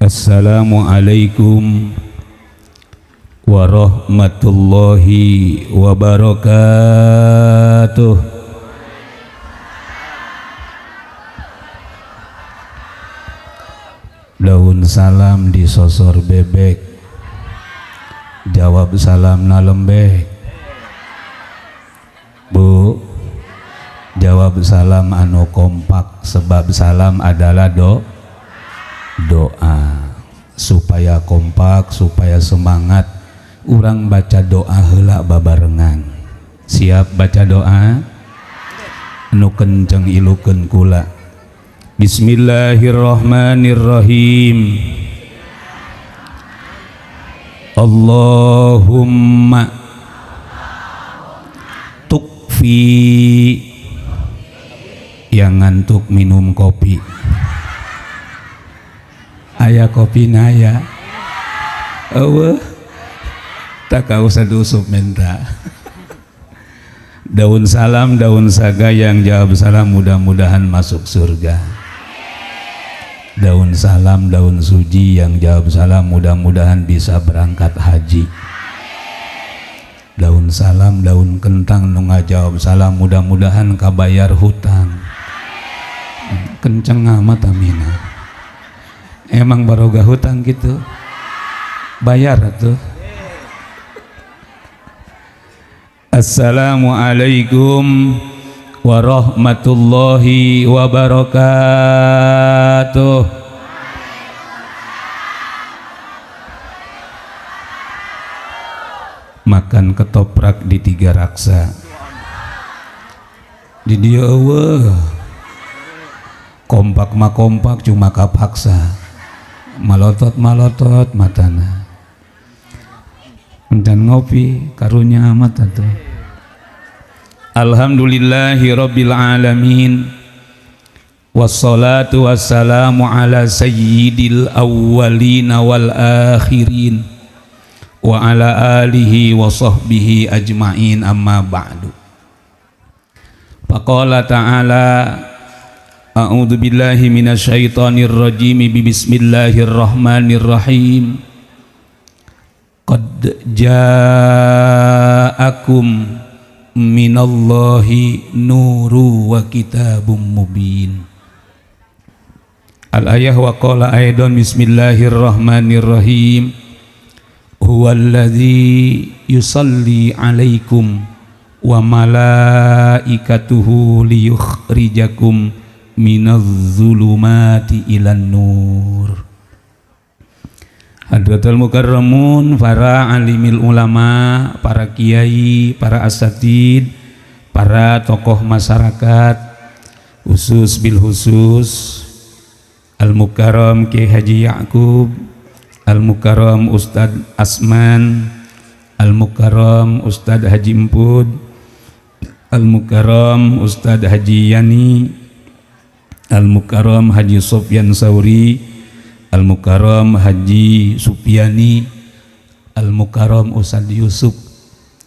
Assalamualaikum warahmatullahi wabarakatuh. Daun salam disosor bebek, jawab salam na lembek. Bu, jawab salam anu kompak, sebab salam adalah doa. Supaya kompak, supaya semangat, urang baca doa heula babarengan. Siap baca doa? Anu kenceng ilukeun kula. Bismillahirrahmanirrahim. Allahumma tukfi. Yang ngantuk minum kopi. Aya kopi naya. Eueuh. Tak usah diusup minta. Daun salam, daun saga yang jawab salam mudah-mudahan masuk surga. Daun salam, daun suji yang jawab salam mudah-mudahan bisa berangkat haji. Daun salam, daun kentang nu ngajawab salam mudah-mudahan kabayar hutang. Kenceng amat amina. Emang barogah hutang gitu? Bayar atuh. Assalamualaikum warahmatullahi wabarakatuh. Makan ketoprak di Tiga Raksa. Di dia eueuh. Kompak mah kompak cuma kapaksa. Malotot-malotot matana. Dan ngopi karunya amat atuh. Alhamdulillahi rabbil alamin. Wassalatu wassalamu ala sayyidil awwalina wal akhirin wa ala alihi wa sahbihi ajma'in, amma ba'du. Faqala ta'ala a'udzu billahi minasyaitonir rajim. Bismillahirrahmanirrahim. Qad ja'akum minallahi nuru wa kitabum mubin. Al-ayah wa qala aidan bismillahirrahmanirrahim. Huwallazi yusalli alaikum wa malaikatuhu liyukhrijakum minadh-dhulumati ilan nur. Hadratul mukarramun, para alimil ulama, para kiai, para asatid, para tokoh masyarakat, khusus bil khusus Al-Mukarram Kiai Haji Ya'qub, Al-Mukarram Ustadz Asman, Al-Mukarram Ustadz Haji Empud, Al-Mukarram Ustadz Haji Yani, Al-Mukarram Haji Sofyan Sauri, Al-Mukarram Haji Supiani, Al-Mukarram Ustadz Yusuf.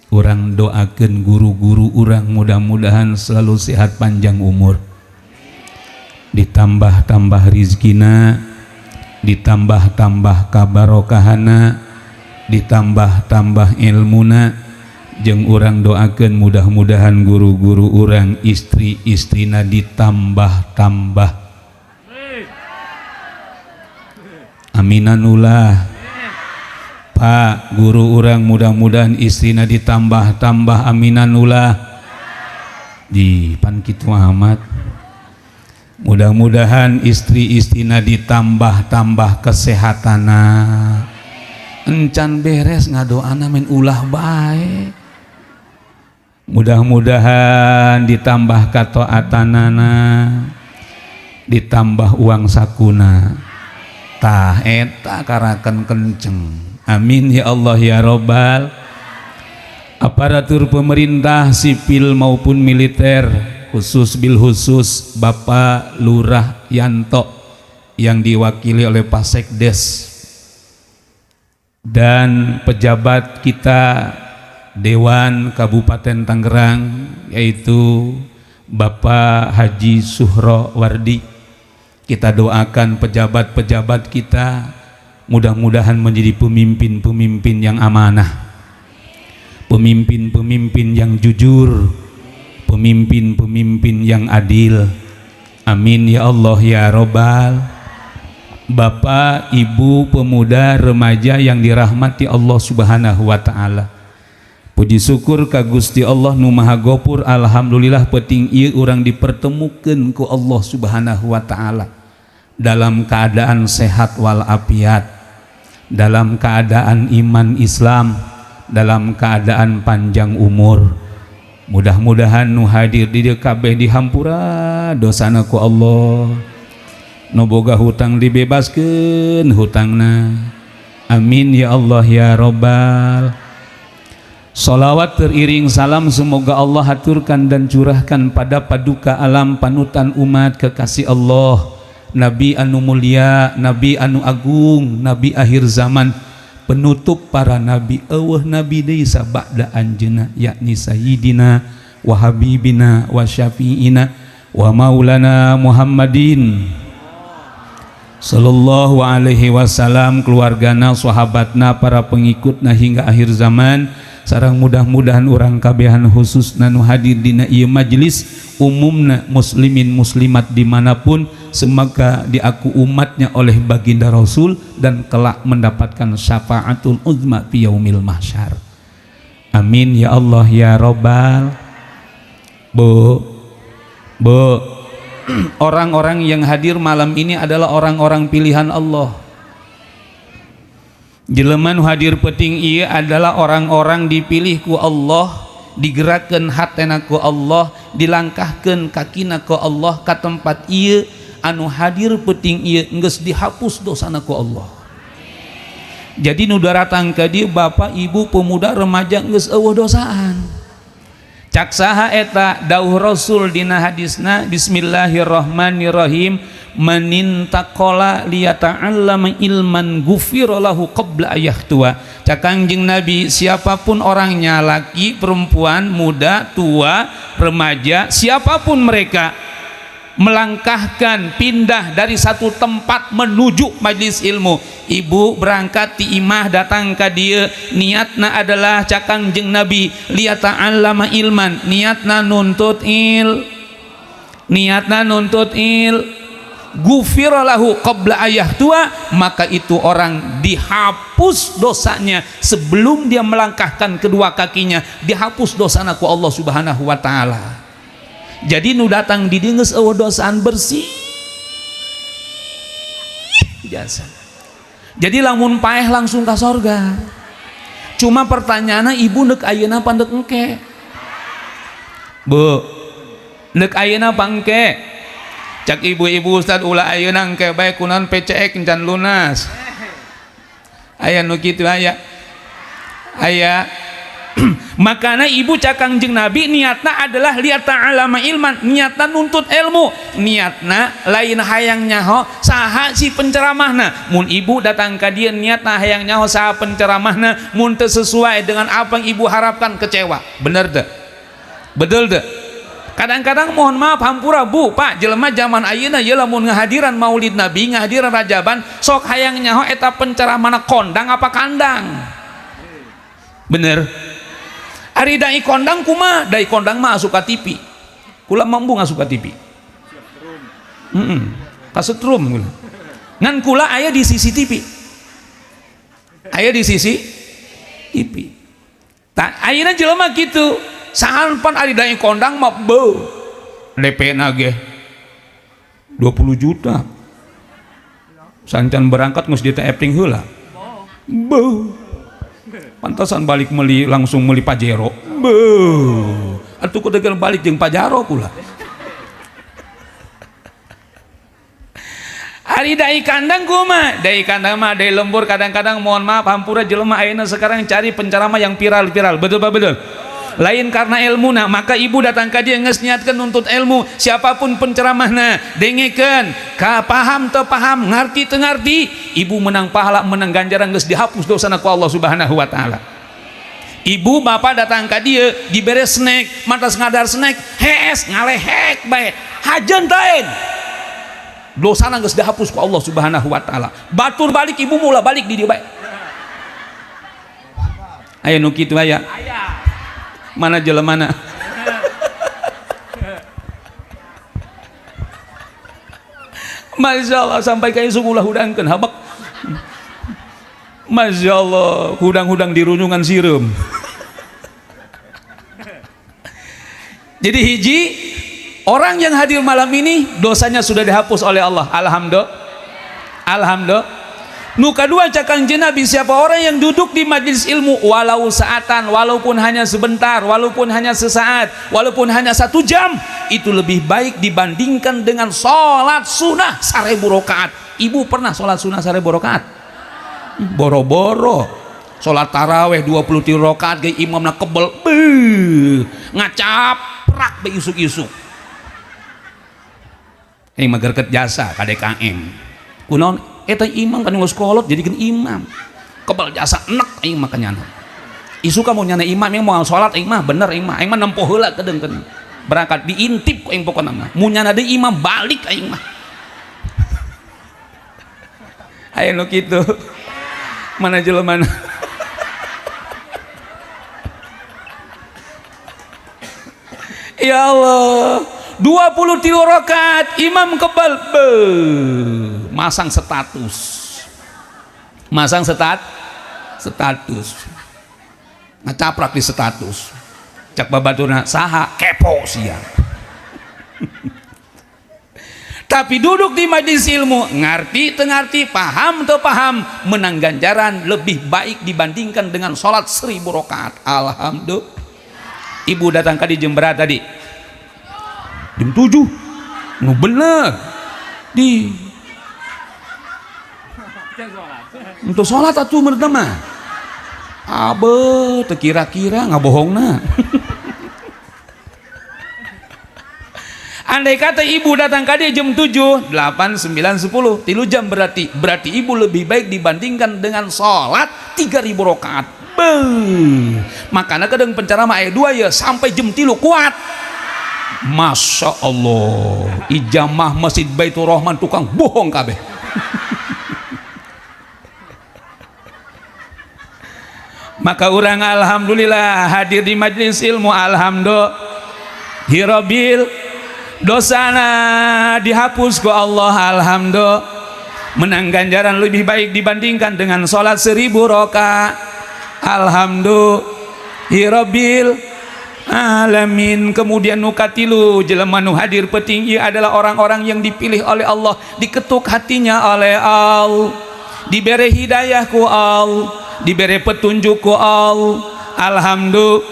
Urang doakeun guru-guru urang mudah-mudahan selalu sehat panjang umur, ditambah-tambah rizkina, ditambah-tambah kabarokahana, ditambah-tambah ilmuna. Jeung urang doakeun mudah-mudahan guru-guru urang istri-istrina ditambah-tambah. Aminanullah. Pak guru urang mudah-mudahan istrina ditambah-tambah. Aminanullah. Di pan kitu amat. Mudah-mudahan istri-istrina ditambah-tambah kesehatana. Encan beres ngadoana men ulah bae. Mudah-mudahan ditambah kataatanana, ditambah uang sakuna. Tah eta karakan kenceng. Amin ya Allah ya Rabbal. Aparatur pemerintah sipil maupun militer, khusus bil khusus Bapak Lurah Yanto yang diwakili oleh Pak Sekdes dan pejabat kita Dewan Kabupaten Tangerang, yaitu Bapak Haji Suhro Wardi. Kita doakan pejabat-pejabat kita mudah-mudahan menjadi pemimpin-pemimpin yang amanah, pemimpin-pemimpin yang jujur, pemimpin-pemimpin yang adil. Amin ya Allah ya Robbal. Bapak, ibu, pemuda, remaja yang dirahmati Allah subhanahu wa ta'ala, puji syukur ka Gusti Allah nu maha gopur. Alhamdulillah penting ieu urang dipertemukeun ku Allah subhanahu wa ta'ala dalam keadaan sehat walafiat, dalam keadaan iman Islam, dalam keadaan panjang umur. Mudah-mudahan nu hadir di dieu kabeh dihampura dosana ku Allah, nu boga hutang dibebaskeun hutangna. Amin ya Allah ya Robbal. Salawat teriring salam semoga Allah haturkan dan curahkan pada paduka alam panutan umat kekasih Allah, Nabi anu mulia, Nabi anu agung, Nabi akhir zaman, penutup para nabi, eueuh nabi deui sabada anjeunna, yakni sayyidina wa habibina wa syafi'ina wa maulana Muhammadin sallallahu alaihi wasallam, keluargana, sahabatna, para pengikutna hingga akhir zaman. Sareng mudah-mudahan orang kabehan khususna nu hadir dina ieu majlis, umumna muslimin muslimat dimanapun, semoga diaku umatnya oleh baginda Rasul dan kelak mendapatkan syafaatul uzma fi yaumil mahsyar. Amin ya Allah ya Robbal. Bu, orang-orang yang hadir malam ini adalah orang-orang pilihan Allah. Jelema nu hadir penting ieu adalah orang-orang dipilih ku Allah, digerakkeun hatena ku Allah, dilangkahkeun kakina ku Allah ka tempat ieu. Anu hadir penting ieu geus dihapus dosana ku Allah. Jadi nu datang ka dieu bapak, ibu, pemuda, remaja geus eueuh dosaan. Cak saha eta dawuh Rasul dina hadisna, bismillahirrahmanirrahim, manintaqala liyata'allama ilman ghufira lahu qabla ayahtua. Cak Kangjeng Nabi, siapapun orangnya, laki, perempuan, muda, tua, remaja, siapapun mereka, melangkahkan pindah dari satu tempat menuju majlis ilmu. Ibu berangkat ti imah datang ka dieu, niatna adalah cak Kangjeng Nabi liyata'allama ilman, niatna nuntut ghufira lahu qabla ayahtua, maka itu orang dihapus dosanya sebelum dia melangkahkan kedua kakinya, dihapus dosana ku Allah subhanahu wa ta'ala. Jadi nu datang di dieu geus eueuh dosaan bersih biasa. Jadi lamun paeh langsung ka sorga. Cuma pertanyaanna, ibu neuk ayeuna apa neuk engke? Bu, neuk ayeuna apa engke? Cak ibu-ibu ustad ulah ayeuna engke bae kunaon PCX encan lunas. Aya nu kitu aya. Makanya ibu cak Kangjeng Nabi niatna adalah liyata'allama ilman, niatna nuntut ilmu, niatna lain hayang nyaho saha si penceramahna. Mun ibu datang ka dieu niatna hayang nyaho saha penceramahna, mun teu sesuai dengan apa yang ibu harapkan, kecewa. Bener teu? Betul teu? Kadang-kadang mohon maaf hampura bu, pak, jelema zaman ayeuna ye lamun ngahadiran maulid nabi, ngahadiran rajaban, sok hayang nyaho eta penceramahna kondang apa kandang. Bener? Ari dai kondang kumaha? Dai kondang mah asup ka TV. Kula mambu ngasup ka TV. Kasetrum kula. Ngan kula aya di CCTV. Aya di sisi TV. Tak ayeuna jelema kitu. Sahampan ari dai kondang mah beuh. DP-na ge 20 juta. Sancan berangkat geus diteping heula. Beuh. Pantasan balik langsung meli Pajero. Beuh. Atuh kudu balik jeung Pajero pula. Ari dai kandang kumaha? Dai kandang mah dai lembur, kadang-kadang mohon maaf hampura jelema ayeuna sekarang cari penceramah yang viral-viral. Betul Pak, betul? Lain karena ilmuna, maka ibu datang ka dia geus niatkeun nuntut ilmu, siapapun penceramahna dengekeun, ka paham teu paham, ngarti teu ngarti, ibu menang pahala, menang ganjaran, geus dihapus dosana ku Allah subhanahu wa ta'ala. Ibu bapak datang ka dieu dibere snack, mantas ngadar snack, hees ngalehek bae, hajeun taen. dosana geus dihapus ku Allah Subhanahu wa taala. Batur balik ibu mula balik di dieu bae. Aya nu kitu aya? Mana jelemana? Masya Allah sampai kayak sugulah hudangkeun habak. Masya Allah hudang-hudang di runjungan sireum. Jadi hiji orang yang hadir malam ini dosanya sudah dihapus oleh Allah. Alhamdulillah. Alhamdulillah. Nu kedua cakang Nabi, siapa orang yang duduk di majlis ilmu walau saatan, walaupun hanya sebentar, walaupun hanya sesaat, walaupun hanya 1 jam, itu lebih baik dibandingkan dengan sholat sunnah 1000 rakaat. Ibu pernah sholat sunnah 1000 rakaat? Boro-boro sholat taraweh 23 rakaat gaya imamna kebel ngacaprak be isuk-isuk yang magerket jasa KDKM kunaon eta imam kan geus kolot jadikeun imam kebal jasa enek aing mah kanyana isu kamu nyana imam yang mau sholat aing mah bener aing mah nempoh heula kedeung berangkat diintip ku aing pokona mah mun nyana deui imam balik aing mah aya nu kitu mana jelema ya Allah 23 rakaat imam kebal masang status ngacaprak di status cak babatuna saha kepo sia tapi duduk di majelis ilmu ngarti teu ngarti paham teu paham menang ganjaran lebih baik dibandingkan dengan sholat 1000 rakaat. Alhamdulillah. Ibu datang ke di jam berapa tadi? Jam 7. Nu bener di untuk sholat atuh menurut mah abe teu kira-kira ngabohongna. Andai kata ibu datang ke dia jam 7, 8, 9, 10 3 jam berarti ibu lebih baik dibandingkan dengan sholat 3000 rakaat. Makanya kadang penceramah ayat 2 ya sampai jam 3 kuat. Masya Allah ijamah Masjid Baitur Rahman tukang bohong kabeh. Maka orang alhamdulillah hadir di majelis ilmu alhamdulillah hirabil dosana dihapus ku Allah alhamdulillah menang ganjaran lebih baik dibandingkan dengan sholat 1000 rakaat alhamdulillah hirabil alamin. Kemudian nukatilu jelema nu hadir petinggi adalah orang-orang yang dipilih oleh Allah, diketuk hatinya oleh Allah, diberi hidayah ku Allah, diberi petunjuk ku Allah alhamdulillah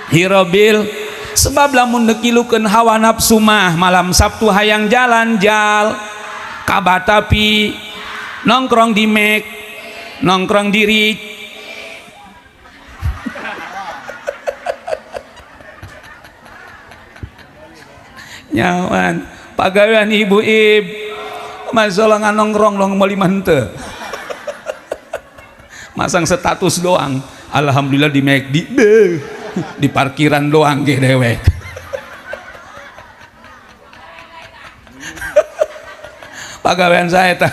hirabil. Sebab lamun nekilukeun hawa nafsu mah malam Sabtu hayang jalan jal kabatapi nongkrong di mek nongkrong diri nyawan pagawean ibu masalah nongkrong long meuli henteu masang status doang alhamdulillah di mek di parkiran doang ge dewek. Pagawean saya tak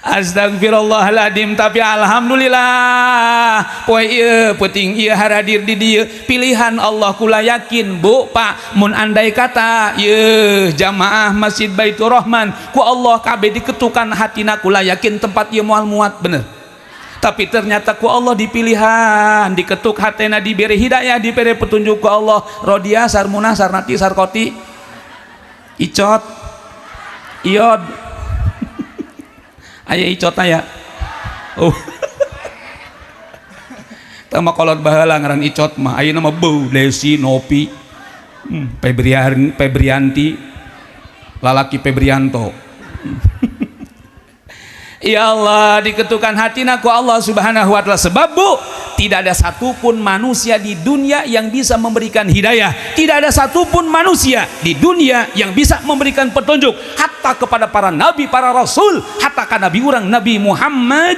astagfirullahaladzim. Tapi alhamdulillah poe ieu penting ieu haradir di dieu pilihan Allah. Kula yakin bu pak mun andai kata ieu jamaah Masjid Baitur Rahman ku Allah kabeh diketukan hatina, kula yakin tempat ieu moal muat bener. Tapi ternyata ku Allah dipilihan, diketuk hatena, diberi hidayah, diberi petunjuk ku Allah. Rodia, Sarmuna, Sarnati, Sarkoti, Icot, Iod, aya Icot aya. Oh, tama kolot baheula ngaran Icot mah. Ayeuna mah beu Desi, Nopi, Febrianti, lalaki Febrianto. Ya Allah diketukan hatina ku Allah Subhanahu wa ta'ala. Sebab bu tidak ada satupun manusia di dunia yang bisa memberikan hidayah, tidak ada satupun manusia di dunia yang bisa memberikan petunjuk, hatta kepada para nabi, para rasul, hatta ka nabi urang Nabi Muhammad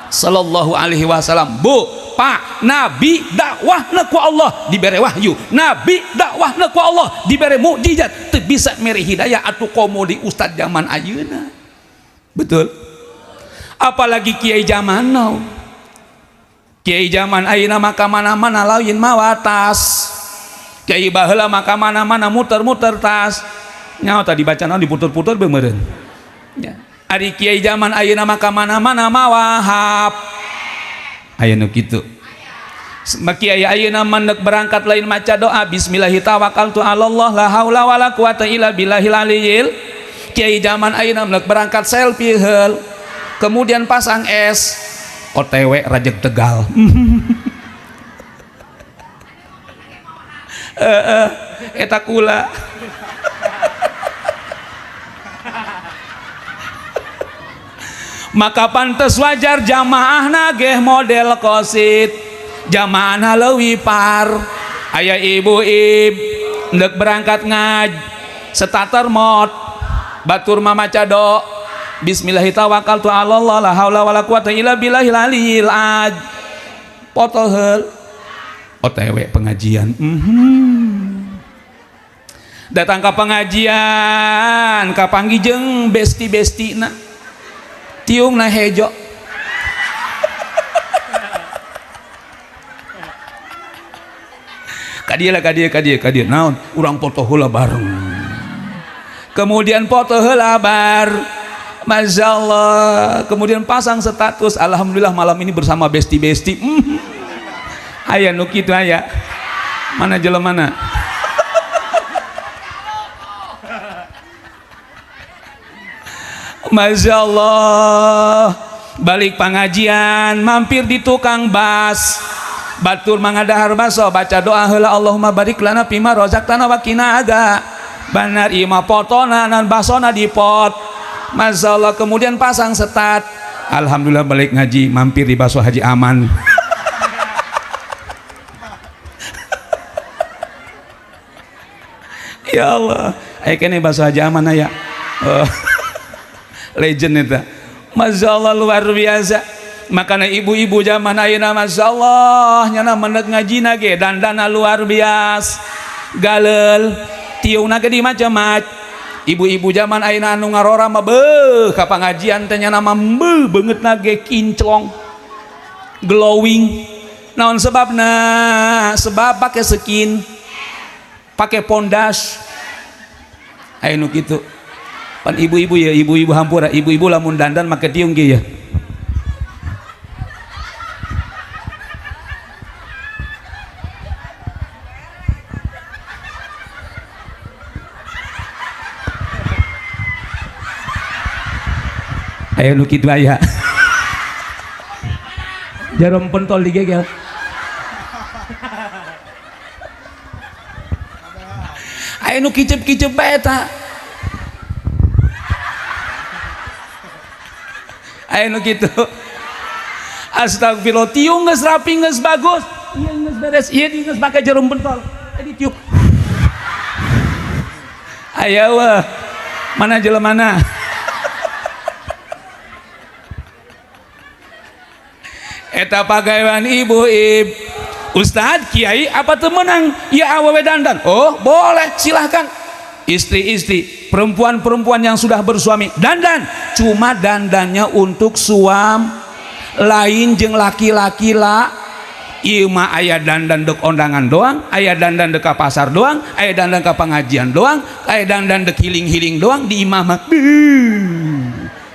sallallahu alaihi wasallam. Bu, Pak, Nabi dakwahna ku Allah dibere wahyu, Nabi dakwahna ku Allah dibere mukjizat, teu bisa mere hidayah atuh komo di ustad zaman ayeuna. Betul? Apalagi kiai zaman now. Kiai zaman ayeuna maka mana-mana lain mawatas. Kiai baheula maka mana-mana muter-muter tas. Nyaho tadi baca naon diputer-puter beumereun. Ya. Ari kiai zaman ayeuna maka mana-mana mawahap. Aya nu kitu. Kiai ayeuna mandek berangkat lain maca doa bismillahi tawakkaltu 'alallah la haula wala quwata illa billahil aliyil. Kiai zaman ayeuna mandek berangkat selfie heul. Kemudian pasang es OTW rajek Tegal. Eta kula. Maka pantes wajar jamaahna geh model kosit, jamaahna leuwih par. Aya ibu-ib ndek berangkat ngaj starter mod batur mamaca do bismillahi tawakkaltu 'alallah la haula wala quwata illa billahil aliyil aj. Foto heul OTW pengajian. Datang ke pengajian kapanggih jeung besti-bestina tiung na hejo. Kadia naon urang foto heula bareng. Kemudian foto heula bar. Masyaallah. Kemudian pasang status alhamdulillah malam ini bersama besti-besti. Aya nu kitu aya. Mana jelemana? Masya Allah. Balik pengajian mampir di tukang bas batur mangadahar baso baca doa heula Allahumma barik lana fima rozaqtana wa qina adza banar ima potona nan basona di pot. Masya Allah. Kemudian pasang setat alhamdulillah balik ngaji mampir di baso Haji Aman. Ya Allah aya kene baso Haji Aman aya. Legend itu. Masya Allah luar biasa. Makanya ibu-ibu zaman ayeuna Masya Allah nyana mendek ngajina ge dandana luar biasa galel tiungna ge di macam-macam. Ibu-ibu zaman ayeuna anu ngarora mah beuh ka pangajian teh nyana mah beuh beungeutna ge kinclong glowing. Naon sebabna? Sebab pake skin, pake pondas. Aya nu kitu. Pan ibu-ibu ya, ibu-ibu hampura, ibu-ibu lamun dandan make tiung ge ya. Ayo nu kitu aya. Jarum pentol digegel. Ayo nu kicep-kicep bae eta. Ayo nu kitu. Astagfirullah tiung geus rapi geus bagus. Ieu geus beres, ieu geus make jarum pentol. Tadi tiup. Aya weh. Mana jelemana? Eta pagawean ibu-ib. Ustad, kiai apa teu meunang? Ya awewe dandan. Oh, boleh, silahkan. Istri-istri, perempuan-perempuan yang sudah bersuami dandan, cuma dandannya untuk suam lain jeung laki-laki lah. Ieu mah aya dandan dek ondangan doang, aya dandan dek ka pasar doang, aya dandan ka pengajian doang, aya dandan dek hiling-hiling doang di imah mah.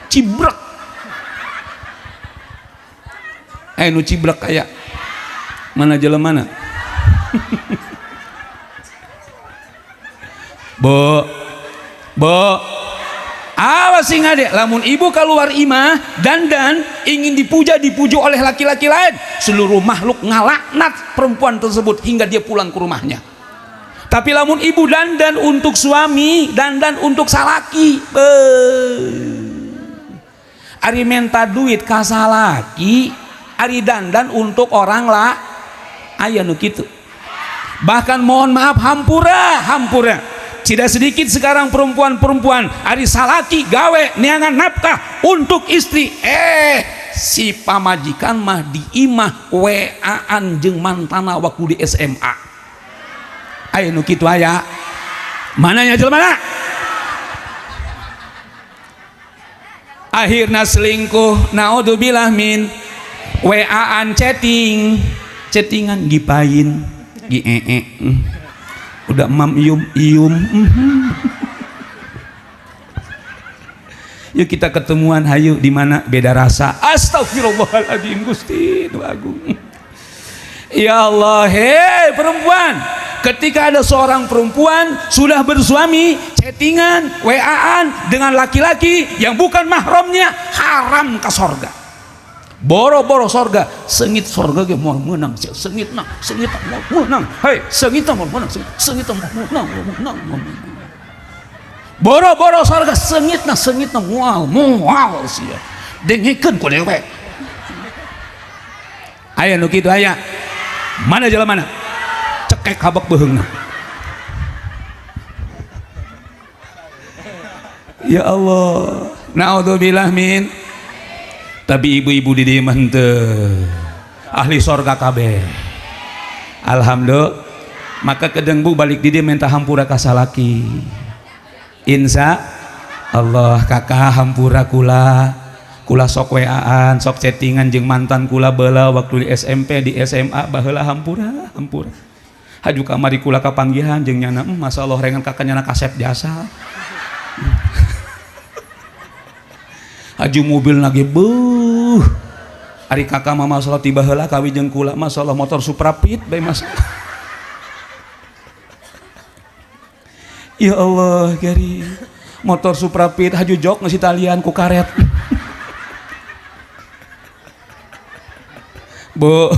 Cibrek. Nu cibrek aya. Mana jelemana? Bo, awas sing ade, lamun ibu keluar imah dandan ingin dipuja-dipuju oleh laki-laki lain, seluruh makhluk ngalaknat perempuan tersebut hingga dia pulang ke rumahnya. Tapi lamun ibu dandan untuk suami, dandan untuk salaki, ari menta duit ka salaki, ari dandan untuk orang lah, aya nu kitu. Bahkan mohon maaf hampura. Tidak sedikit sekarang perempuan-perempuan ari salaki gawe neangan nafkah untuk istri, si pamajikan mah di imah WA-an jeung mantana waktu di SMA. Aya nu kitu aya. Mananya jelema? Akhirna selingkuh, naudzubillah min. WA-an chattingan gipain, udah mam ium. Yuk kita ketemuan, hayu di mana beda rasa. Astagfirullahaladzim, Gusti itu agung. Ya Allah, hei perempuan, ketika ada seorang perempuan sudah bersuami, chattingan, WA-an dengan laki-laki yang bukan mahramnya, haram ke sorga. Boro-boro sorga, sengit sorga ge moal meunang, sengit moal meunang. Hei, sengit moal meunang, sengit moal meunang. Boro-boro sorga sengitna moal sia. Dengikeun ku dewe. Aya nu kitu aya. Mana jalan mana? Cekek habak beheungna. Ya Allah, naudzubillah min. Tapi ibu-ibu di dieu mah henteu ahli sorga kabeh. Alhamdulillah. Maka kedeung bu balik di dieu minta hampura ka salaki. Insya Allah kakak hampura kula sok WA-an sok chattingan jeung mantan kula beula waktu di SMP di SMA baheula hampura haju kamari kula kapanggihan jeung nyana masalah rengan kakak nyana kasep jasa haju mobil lagi beuh ari kakak mah masalah tiba heula kawi jeung kula masalah motor Supra Pit bae mas. Ya Allah gari motor Supra Pit haju jok ngasih talian ku karet. Bu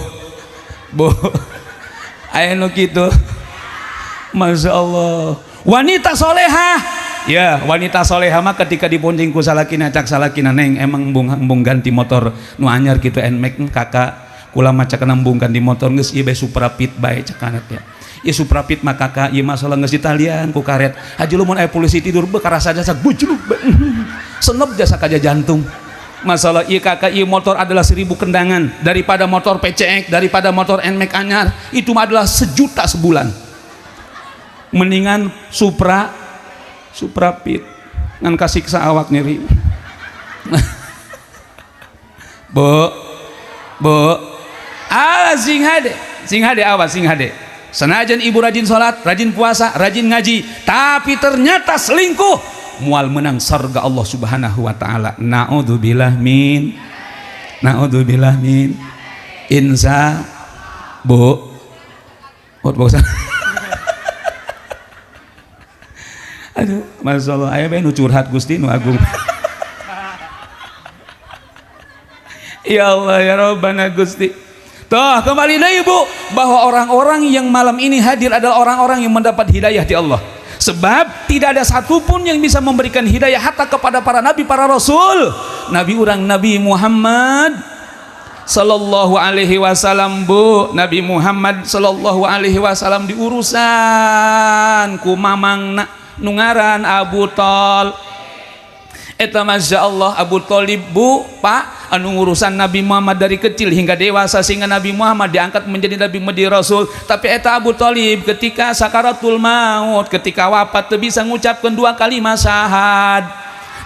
aya nu kitu. Masya Allah wanita solehah. Ya wanita solehah mah ketika dibonceng ku salakina cak salakina neng emang embung ganti motor nu anyar kitu NMAX kakak kula maca kenambung ganti motor geus ieu bae Supra Pit bae cak kanet ya. Ya Supra Pit mah kakak ieu masalah geus ditalian ku karet. Haji mun aya polisi tidur beu karasa jasa bujluk senep jasa kaja jantung. Masalah ieu kakak ieu motor adalah 1000 kendangan daripada motor PCX, daripada motor NMAX anyar itu mah adalah 1 juta sebulan. Mendingan Supra Pit ngan kasiksa awak nyeri. Bu sing hade awas sing hade. Senajan ibu rajin sholat, rajin puasa, rajin ngaji, tapi ternyata selingkuh, mual menang surga Allah Subhanahu wa taala. Naudzubillah min. Insya Bu bosan. Aduh, masyaallah aya bae nu curhat Gusti nu agung. Ya Allah ya Rabbana Gusti. Toh kembali deui Bu bahwa orang-orang yang malam ini hadir adalah orang-orang yang mendapat hidayah di Allah. Sebab tidak ada satupun yang bisa memberikan hidayah hatta kepada para nabi, para rasul. Nabi Muhammad sallallahu alaihi wasallam Bu. Nabi Muhammad sallallahu alaihi wasallam diurusan ku mamangna nu ngaran Abu Thalib. Eta masya Allah Abu Thalib Bu Pak anu urusan Nabi Muhammad dari kecil hingga dewasa sehingga Nabi Muhammad diangkat menjadi Nabi menjadi Rasul. Tapi eta Abu Thalib ketika sakaratul maut, ketika wafat teu bisa ngucapkeun 2 kalimat syahad.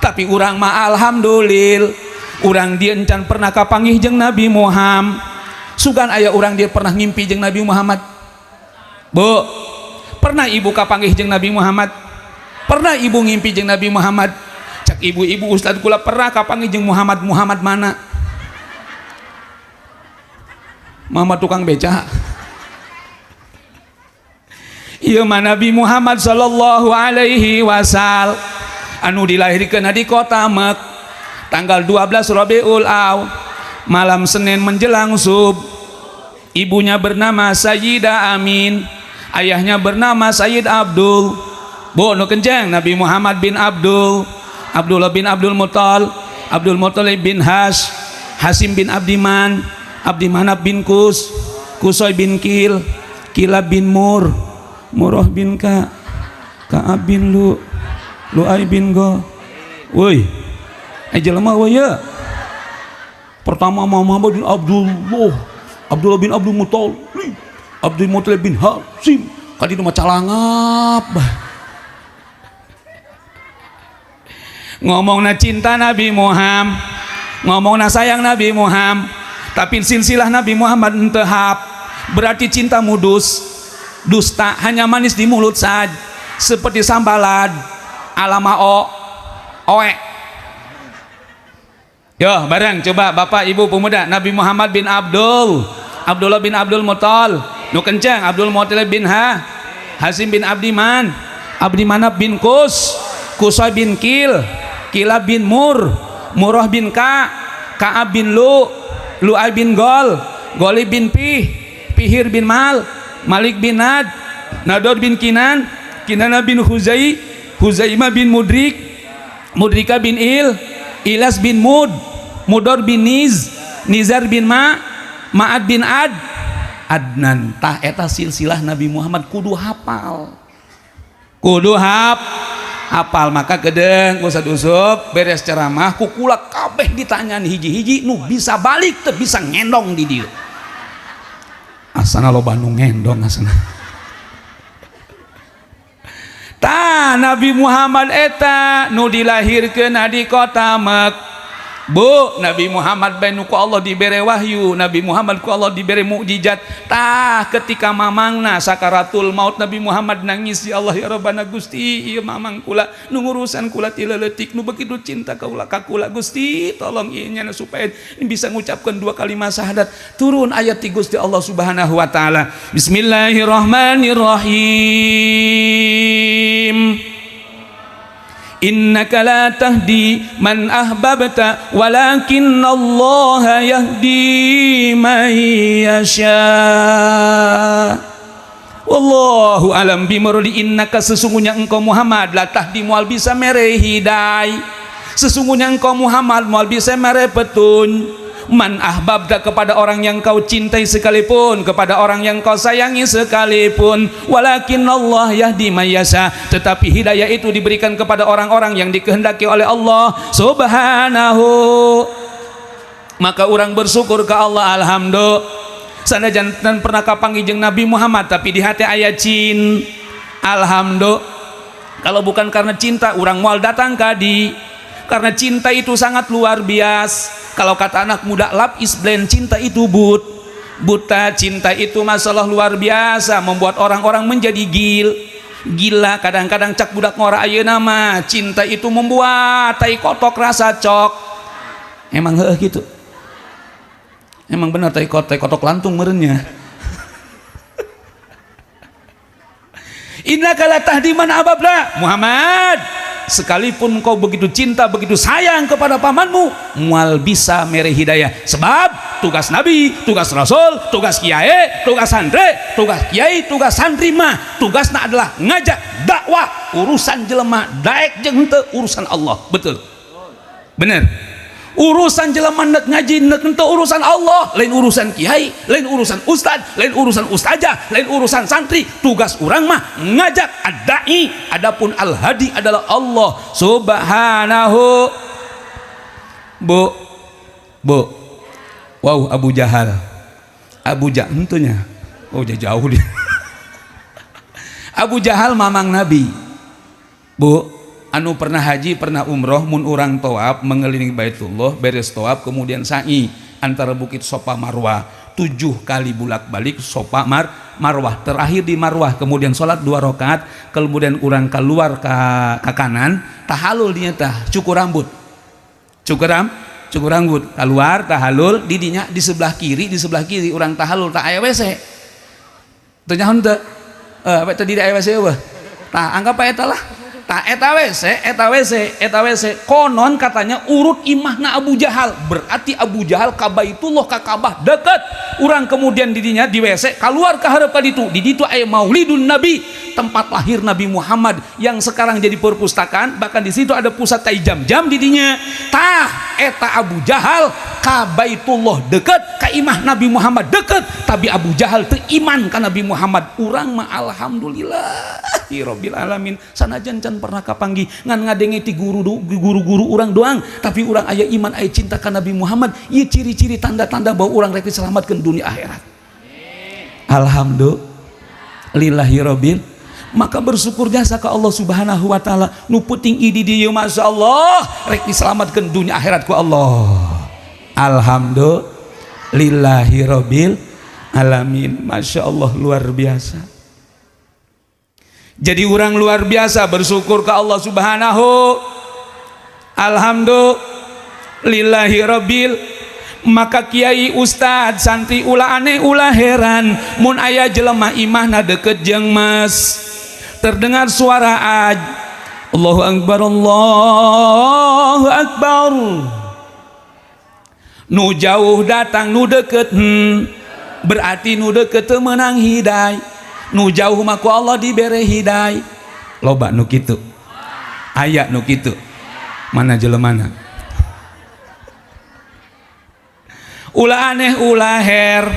Tapi urang mah alhamdulillah urang dia encan pernah kapanggih jeung Nabi Muhammad. Sugan aya urang dia pernah ngimpi jeung Nabi Muhammad. Bu, pernah ibu kapanggih jeung Nabi Muhammad? Pernah ibu ngimpi jeung Nabi Muhammad? Ibu-ibu ustad kula pernah kapanggih jeung Muhammad mana? Mama tukang beca. Ieu mah Nabi Muhammad sallallahu alaihi wasallam anu dilahirkeun di kota Mek tanggal 12 Rabiul Awal malam Senin menjelang subuh. Ibunya bernama Sayyidah Amin, ayahnya bernama Sayyid Abdul. Bu nu kenceng Nabi Muhammad bin Abdullah bin Abdul Muttalib bin Hasim bin Abdiman, Abdimanaf bin Kusoy bin Kilab bin Murrah bin Ka'ab bin Lu'ay bin Go. Woi jelema woi ya Pertama Muhammad bin Abdullah bin Abdul Muthalib, Abdul Muthalib bin Hashim. Kali itu mah calangap. Ngomongna cinta Nabi Muhammad, ngomongna sayang Nabi Muhammad, tapi silsilah Nabi Muhammad entehap. Berarti cinta mudus, dusta, hanya manis di mulut saja, seperti sambalad alama oe. Yo bareng coba Bapak Ibu pemuda, Nabi Muhammad bin Abdullah bin Abdul Muthalib, nu kencang, Abdul Muthalib bin Hashim bin Abdiman, Abdimanaf bin Kusay bin Kilab bin Murrah bin Ka'ab bin Lu'ay bin Golib bin Fihir bin Malik bin Nador bin Kinana bin Huzaimah bin Mudrika bin Ilas bin Mudor bin Nizar bin Ma'ad bin Adnan. Tah eta silsilah Nabi Muhammad kudu hafal, hafal. Maka gedeng Ustaz Usup beres ceramah kukula kabeh ditanyaan hiji-hiji nu bisa balik teu bisa ngendong di dieu. Asana lo Bandung ngendong asana. Tah Nabi Muhammad eta nu dilahirkeun di kota Mek. Bu, Nabi Muhammad ku Allah dibere wahyu, Nabi Muhammad ku Allah dibere mukjizat. Tah ketika mamangna sakaratul maut Nabi Muhammad nangis, ya Allah ya Rabbana Gusti, ieu mamang kula nu ngurusan kula ti leutik nu begitu cinta kaula ka kula Gusti, tolong ieu nya supaya bisa ngucapkeun 2 kalimat syahadat. Turun ayat ti Gusti Allah Subhanahu wa taala. Bismillahirrahmanirrahim. Innaka la tahdi man ahbabta walakinnallaha yahdi man yasha. Wallahu alam bimuradi. Innaka sesungguhnya engkau Muhammad la tahdi moal bisa mere hidayah. Sesungguhnya engkau Muhammad moal bisa mere petun. Man ahbabta kepada orang yang kau cintai sekalipun, kepada orang yang kau sayangi sekalipun. Walakin Allah yahdi may yasha. Tetapi hidayah itu diberikan kepada orang-orang yang dikehendaki oleh Allah Subhanahu. Maka orang bersyukur ke Allah, alhamdulillah. Sanajan dan pernah kapanggih jeung Nabi Muhammad tapi di hati aya cin. Alhamdulillah. Kalau bukan karena cinta orang moal datang kadi. Karena cinta itu sangat luar biasa. Kalau kata anak muda love is blind, cinta itu buta. Cinta itu masalah luar biasa, membuat orang-orang menjadi gila. Kadang-kadang cak budak ngora ayeuna mah cinta itu membuat tai kotok rasa cok. Emang gitu. Emang benar tai kotok lantung merenya. Innaka la tahdi man ahbabta Muhammad. Sekalipun kau begitu cinta, begitu sayang kepada pamanmu, mual bisa mere hidayah. Sebab tugas Nabi, tugas Rasul, tugas kiai, tugas santri, tugas kiai, tugas santri mah tugasna adalah ngajak dakwah. Urusan jelema daek jeung henteu urusan Allah. Betul. Bener. Urusan jelema nek ngaji nek henteu urusan Allah, lain urusan kiai, lain urusan ustad, lain urusan ustazah, lain urusan santri. Tugas orang mah ngajak ad-dai. Adapun al-hadi adalah Allah Subhanahu. Bu. Wow, Abu Jahal hentunya. Oh, jauh dia. Abu Jahal mamang Nabi. Bu, anu pernah haji, pernah umroh, mun urang tawaf mengelilingi Baitullah, beres tawaf kemudian sa'i antara bukit Sofa Marwah 7 kali bulak-balik Sofa Marwah, terakhir di Marwah, kemudian sholat 2 rakaat, kemudian urang keluar ke kanan, tahalul dia tah cukur rambut, keluar tahalul didinya di sebelah kiri urang tahalul tak aya WC. Teu nyaho teu? Apa tadi di aya WC eueuh? Tah anggap eta lah. Tah eta WC konon katanya urut imahna Abu Jahal, berarti Abu Jahal ka Baitullah ka Ka'bah dekat. Urang kemudian didinya di WC keluar ka hareup ka ditu, di ditu aya Maulidun Nabi, tempat lahir Nabi Muhammad yang sekarang jadi perpustakaan, bahkan di situ ada pusat tai jam-jam didinya. Tah eta Abu Jahal ka Baitullah deket, ka imah Nabi Muhammad deket, tapi Abu Jahal teu iman ka Nabi Muhammad. Urang mah alhamdulillah rabbil alamin, sanajan can pernah kapanggih ngan ngadenge ti guru-guru urang doang, tapi urang aya iman aya cinta ka Nabi Muhammad. Ieu ciri-ciri tanda-tanda bahwa urang rek diselamatkeun dunia akhirat. Alhamdulillahi rabbil. Maka bersyukur jasa ke Allah Subhanahu wa taala nu peuting idi dieu masyaallah rek diselamatkeun dunia akhirat ku Allah. Alhamdulillahi rabbil alamin. Masyaallah, luar biasa. Jadi orang luar biasa bersyukur ke Allah Subhanahu. Alhamdulillahi rabbil. Maka kiai ustad santri ulah aneh ulah heran mun aya jelema imahna deket jeung mas, terdengar suara aj, Allahu akbar Allahu akbar, nu jauh datang nu deket berarti nu deket teu meunang hiday, nu jauh mah ku Allah dibere hiday. Loba nu kitu, aya nu kitu. Mana jelemana? Ulah aneh ulah her,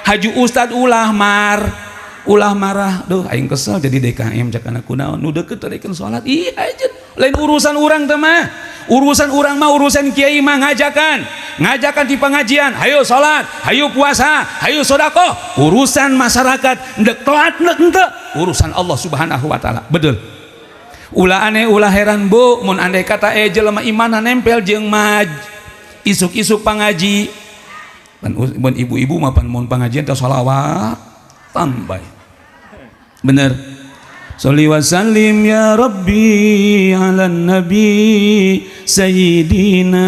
haju ustad ulah marah, duh aing kesel jadi DKM cak anak kunaon nu deukeut tarikeun salat. Ih aja lain urusan urang teh mah, urusan urang mah urusan kiai mah ngajakan di pengajian, hayu salat, hayu puasa, hayu sedekah. Urusan masyarakat ndek telat ndek henteu, urusan Allah Subhanahu wa taala. Betul. Ulah aneh ulah heran bu mun andai kata jelema imanna nempel jeung maj isuk-isuk pangaji. Mun ibu-ibu mapan mun pengajian teh sholawat tambah bener. Sholli wa sallim ya rabbi ala nabi sayyidina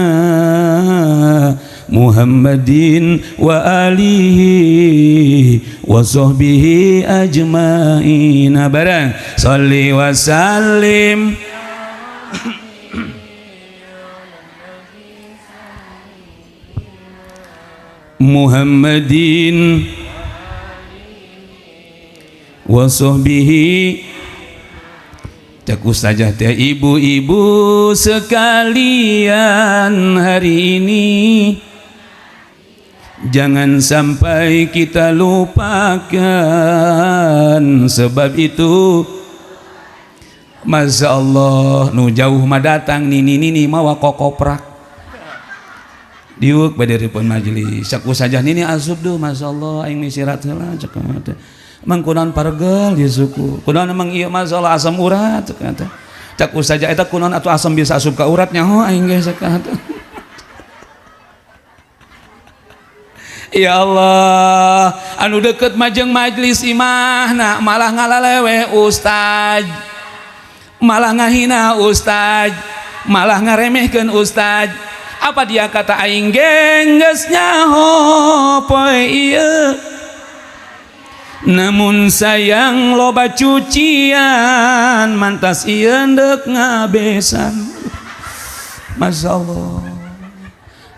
Muhammadin wa alihi wa sahbihi ajmain. Barang sholli wa sallim Muhammadin wa sahbihi. Cak ustazah teh ibu-ibu sekalian, hari ini jangan sampai kita lupakan. Sebab itu Masya Allah nu jauh mah datang nini mawa kokoprak diuk badaripun majelis saku saja nini asup duh Masya Allah aing misirat heula cek teh mang kunaon pargel di suku kunaon emang ieu Masya Allah asam urat cek saja eta kunaon atuh asam bisa asup ka urat nyaho aing ge cek ya Allah anu deket majeng majelis imahna malah ngalalewe ustaz, malah ngahina ustaz, malah ngaremehkeun ustaz. Apa dia kata aing geus nyaho poe ieu, namun sayang loba cucian mantas ieu ndek ngabesan. Masya Allah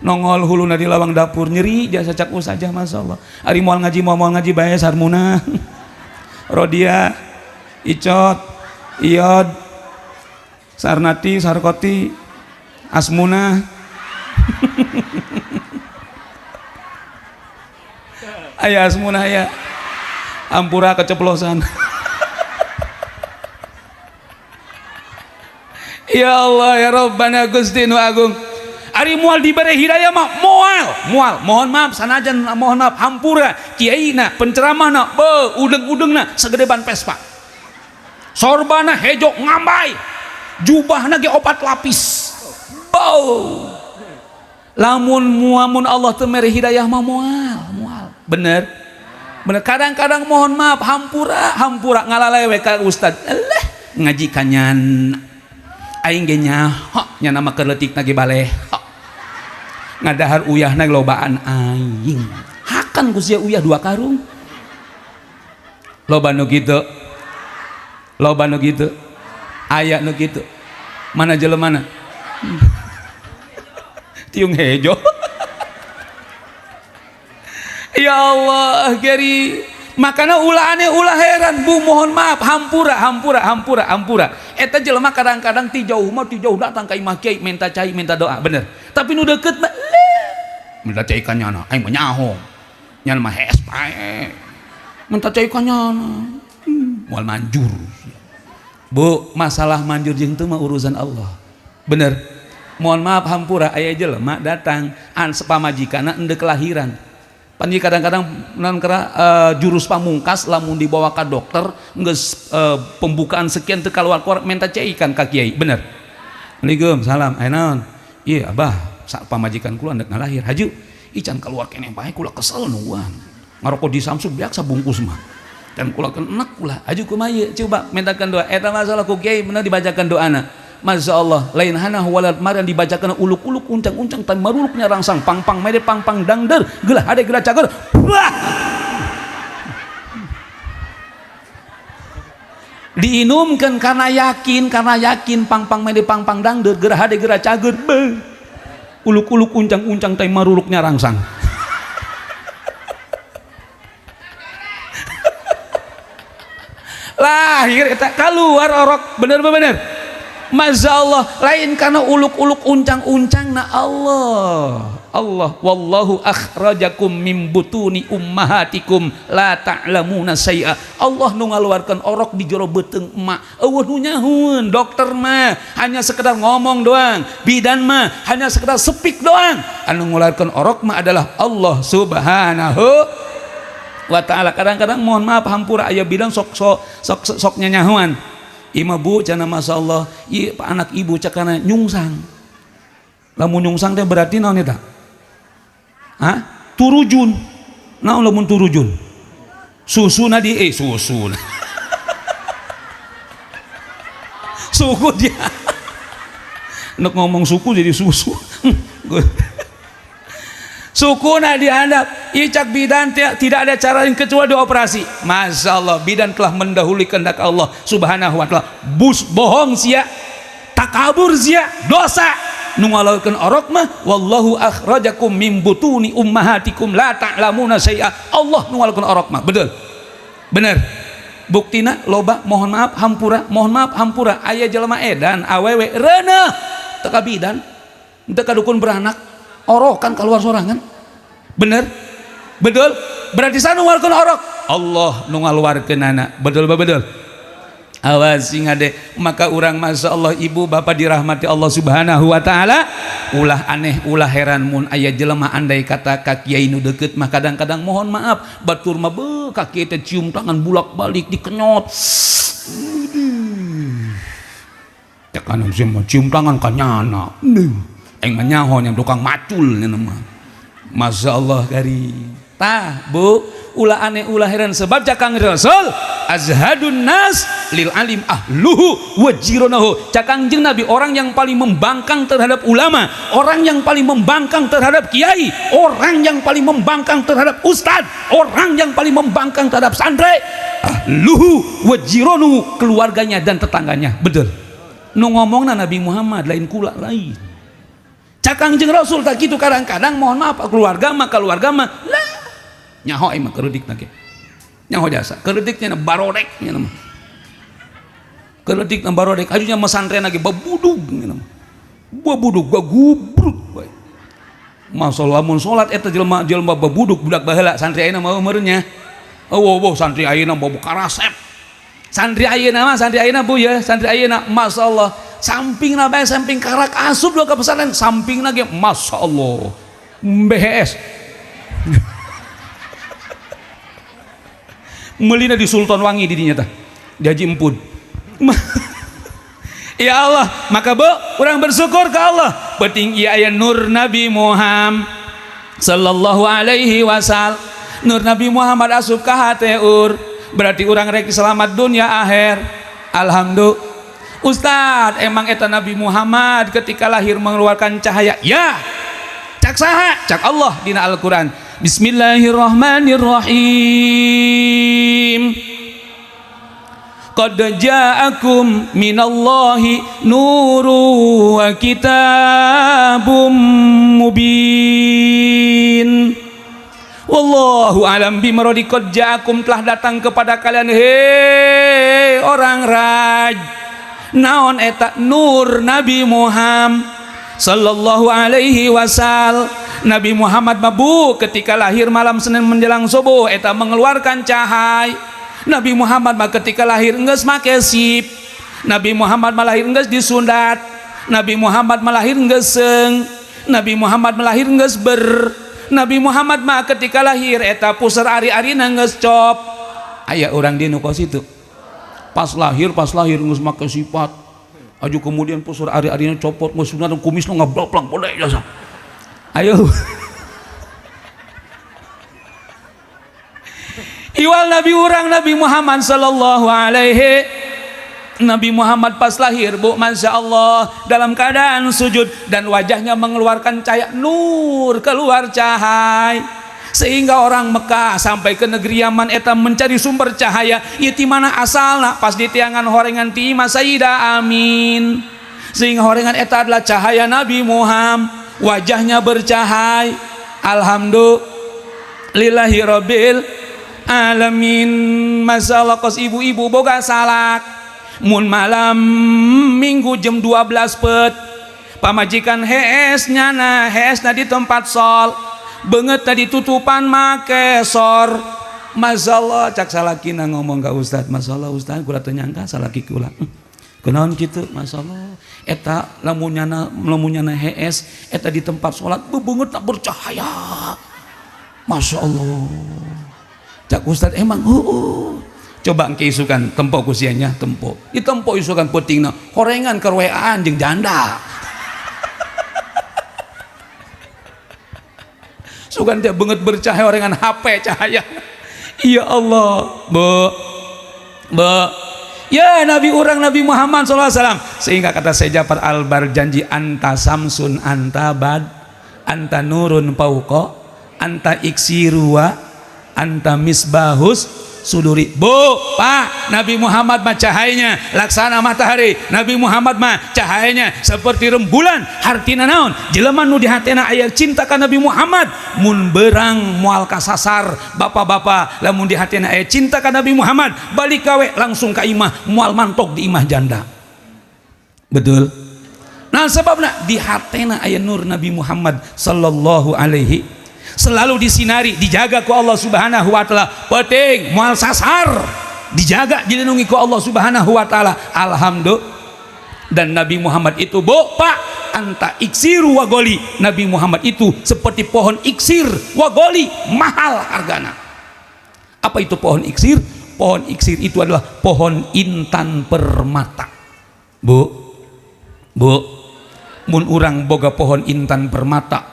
nongol huluna di lawang dapur nyeri jasa cak saja. Masya Allah ari moal ngaji bae sarmuna Rodia Icot Iod Sarnati Sarkoti Asmuna aya asmuna aya ampura keceplosan. Ya Allah ya Rabbana Gusti nu agung ari moal dibere hidayah mah moal mohon maaf sanajan mohon maaf hampura kiaina penceramahna be udeng-udengna segede ban Vespa, sorbana hejo ngambai, jubahna ge 4 lapis. Lamun Allah teu mere hidayah mah moal bener kadang-kadang mohon maaf hampura ngalalewe ka ustad ngaji kanyan aing ge nyaho nya nama keur leutikna ge baleh ngadahar uyahna lobaan aing hakan ku sia uyah 2 karung loba nu kitu aya nu kitu mana jelemana tiung hejo. Ya Allah geri makana ulah aneh ulah heran bu mohon maaf hampura eta jelema kadang-kadang ti jauh datang ka imah kiai minta cai minta doa bener tapi nu deukeut mah minta caikannya na aing menyaho nyan mah hes pae minta caikannya na moal manjur. Bu, masalah manjur jeung teu mah urusan Allah. Bener. Mohon maaf hampura aya jelema datang an sepamajikanna endeu kelahiran. Panji kadang-kadang naon kara jurus pamungkas lamun dibawa ka dokter geus pembukaan sekian teu kaluar-kaluar minta caikan ka kiai. Bener. Assalamualaikum, salam. Aya naon? Ieu Abah, sak pamajikan kula hendak ngalahir. Haju, ican keluar keneh bae kula kesel nungguan. Ngarokok di Samsung biak sabungkus mah. Dan kula kan enak kula. Haju kumaha ieu? Coba mintakan doa. Eta masalah ku kiai bener dibacakan doana. Masya Allah, lain hana walad maran dibacakan uluk-uluk uncang-uncang tan maruluknya rangsang pang-pang mede pang-pang dangder gelah hade gelah cager. Diinumkan karena yakin pang-pang mede pang-pang dangder gelah hade gelah cager. Uluk-uluk uncang-uncang tan maruluknya rangsang. Lahir eta keluar orok bener-bener. Masya Allah, lain karena uluk-uluk uncang-uncang na Allah wallahu akhrajakum min butuni ummahatikum la ta'lamuna syai'a. Allah nu ngaluarkeun orok di jero beuteung emak eueuh nu nyahoeun. Dokter mah hanya sekedar ngomong doang, bidan mah hanya sekedar sepik doang. Anu ngaluarkeun orok mah adalah Allah subhanahu wa ta'ala. Kadang-kadang mohon maaf hampura aya bidan sok nyanyahoan. Ima bu cana masya Allah iya anak ibu cakana nyungsang. Lamun nyungsang teh berarti naon eta? Hah? Turujun. Naon lamun turujun? Susuna di susun. Suku dia. Nek ngomong suku jadi susu. Sukuna dihandap icak bidan tidak ada cara lain kecuali dioperasi. Masya Allah, bidan telah mendahului kehendak Allah subhanahu wa ta'ala. Bohong sia, takabur sia, dosa. Nu ngalakeun orok mah wallahu akhrajakum min butuni ummahatikum la ta'lamuna syai'a. Allah nu ngalakeun orok mah betul. Bener. Buktina loba mohon maaf hampura aya jelema edan awewe reuneuh teu ka bidan teu ka dukun beranak orokan keluar sorangan. Bener betul berarti sana ngaluarkeun orok Allah nu ngaluarkeunana. Betul awas ngade. Maka urang masya Allah ibu bapak dirahmati Allah subhanahu wa ta'ala ulah aneh ulah heran mun aya jelema andai kata ka kiai nu deukeut mah kadang-kadang mohon maaf batur mah beuh ka kiai teh cium tangan bulak-balik dikenyot. Cek anu cium tangan ka nyana. Yang menyaho yang tukang macul nama. Masya Allah kari tah bu ulah aneh ulah heran sebab cakang Rasul azhadun nas lil alim ahluhu wajironahu. Cakangjeng Nabi orang yang paling membangkang terhadap ulama, orang yang paling membangkang terhadap kiai, orang yang paling membangkang terhadap ustad, orang yang paling membangkang terhadap santri. Ahluhu wajironahu, keluarganya dan tetangganya. Betul nu ngomongna Nabi Muhammad lain kula lain. Cakangjeng Rasul tak gitu kadang-kadang mohon maaf keluarga mah lah nyaho emang kerudik nake nyaho jasa kerudiknya barodek nama kerudik barodek ajunya mesantren lagi babudug nama babudug gubruk masalah mun salat eta jelema babudug budak baheula santri ayeuna mah meureunnya santri ayeuna bobo karasep santri ayeuna bu ya santri ayeuna masyaallah samping nabe samping karak asup dua ke pesantren samping lagi masya Allah BHS melina di Sultan Wangi di dinya tah di Haji Empun. Ya Allah maka urang bersyukur ke Allah penting ieu aya nur Nabi Muhammad sallallahu alaihi wasallam. Nur Nabi Muhammad asup ka hate berarti urang rek selamat dunia akhir. Alhamdulillah. Ustad emang eta Nabi Muhammad ketika lahir mengeluarkan cahaya ya cak saha cak Allah dina Al-Quran Bismillahirrahmanirrahim qad ja'akum minallahi nuru wa kitabum mubin wallahu alam bimaradi. Qad ja'akum telah datang kepada kalian hei orang raj naon eta nur Nabi Muhammad sallallahu alaihi wasallam Nabi Muhammad mabu ketika lahir malam Senin menjelang subuh eta mengeluarkan cahaya. Nabi Muhammad mah ketika lahir geus make sip. Nabi Muhammad mah lahir geus disundat. Nabi Muhammad mah lahir geus seung. Nabi Muhammad mah lahir geus ber. Nabi Muhammad mah ketika lahir eta pusar ari-arina geus cop. Aya urang di nu kos itu. Pas lahir geus make sifat. Aju kemudian pusar ari-arina copot geus sunat kumisna ngablaplang podeh jasa. Ayo. Iwal Nabi urang Nabi Muhammad sallallahu alaihi. Nabi Muhammad pas lahir bu, masya Allah dalam keadaan sujud dan wajahnya mengeluarkan cahaya nur, keluar cahaya sehingga orang Mekah sampai ke negeri Yaman eta mencari sumber cahaya ieu ti mana asalna pas di tiangan horengan ti Imam Sayyidah Amin sehingga horengan eta adalah cahaya Nabi Muhammad, wajahnya bercahaya. Alhamdulillahi rabbil alamin. Masalah kos ibu-ibu boga salak mun malam minggu jam 12 pet pamajikan hees nyana di tempat sol banget tadi tutupan make sor. Masalah cak salakina ngomong ka ustad, masalah ustad kula teu nyangka salaki kula kunaon kitu. Masalah eta lamun nyana hees eta di tempat salat bebeungeut bercahaya. Masya Allah cak ustad emang coba engke isukan tempo kusianya tempo ditempo isukan putingna horengan kerweaan jeung janda sugan dia banget bercahaya horengan HP cahaya. Ya Allah bu ya Nabi urang Nabi Muhammad SAW sehingga kata saya Jafar Al-Bar janji anta samsun anta bad anta nurun pauqa anta iksirua anta misbahus suduri. Bu, Pak, Nabi Muhammad mah cahayanya laksana matahari. Nabi Muhammad mah cahayanya seperti rembulan. Hartina naon? Jelema nu di hatena aya cinta ka Nabi Muhammad mun beurang moal kasasar bapak-bapak lamun di hatena aya cinta ka Nabi Muhammad balik kawe langsung ka imah moal mantok di imah janda. Betul? Nah sebabna di hatena aya nur Nabi Muhammad sallallahu alaihi selalu disinari, dijaga ku Allah Subhanahu wa taala. Penting moal sasar dijaga dilindungi ku Allah Subhanahu wa taala. Alhamdulillah. Dan Nabi Muhammad itu bu, Pak, anta iksiru wagoli. Nabi Muhammad itu seperti pohon iksir wagoli, mahal hargana. Apa itu pohon iksir? Pohon iksir itu adalah pohon intan permata. Bu mun urang boga pohon intan permata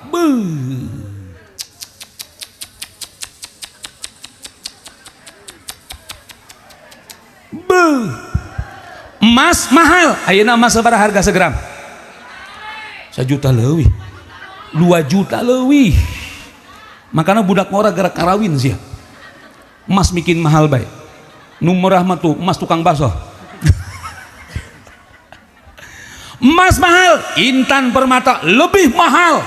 emas mahal. Ayeuna emas sabaraha harga segram? 1 juta leuwih, 2 juta leuwih. Makanya budak ngora gerak karawin sih emas bikin mahal baik. Nu murah mah tuh emas tukang bakso. Emas mahal, intan permata lebih mahal.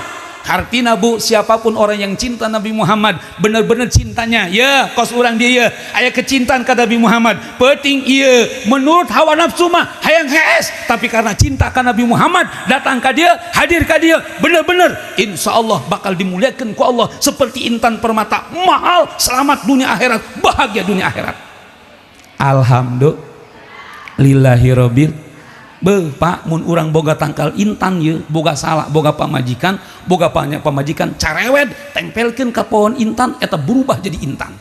Artinya bu, siapapun orang yang cinta Nabi Muhammad benar-benar cintanya ya kos urang dia ya aya kecintaan ke Nabi Muhammad penting iya menurut hawa nafsu mah hayang hees tapi karena cinta ke Nabi Muhammad datang ke dia hadir ke dia benar-benar insya Allah bakal dimuliakan ku Allah seperti intan permata mahal selamat dunia akhirat bahagia dunia akhirat. Alhamdulillahi rabbil. Pak mun urang boga tangkal intan ye boga salah boga pamajikan carewed tempelkeun ka pohon intan eta berubah jadi intan.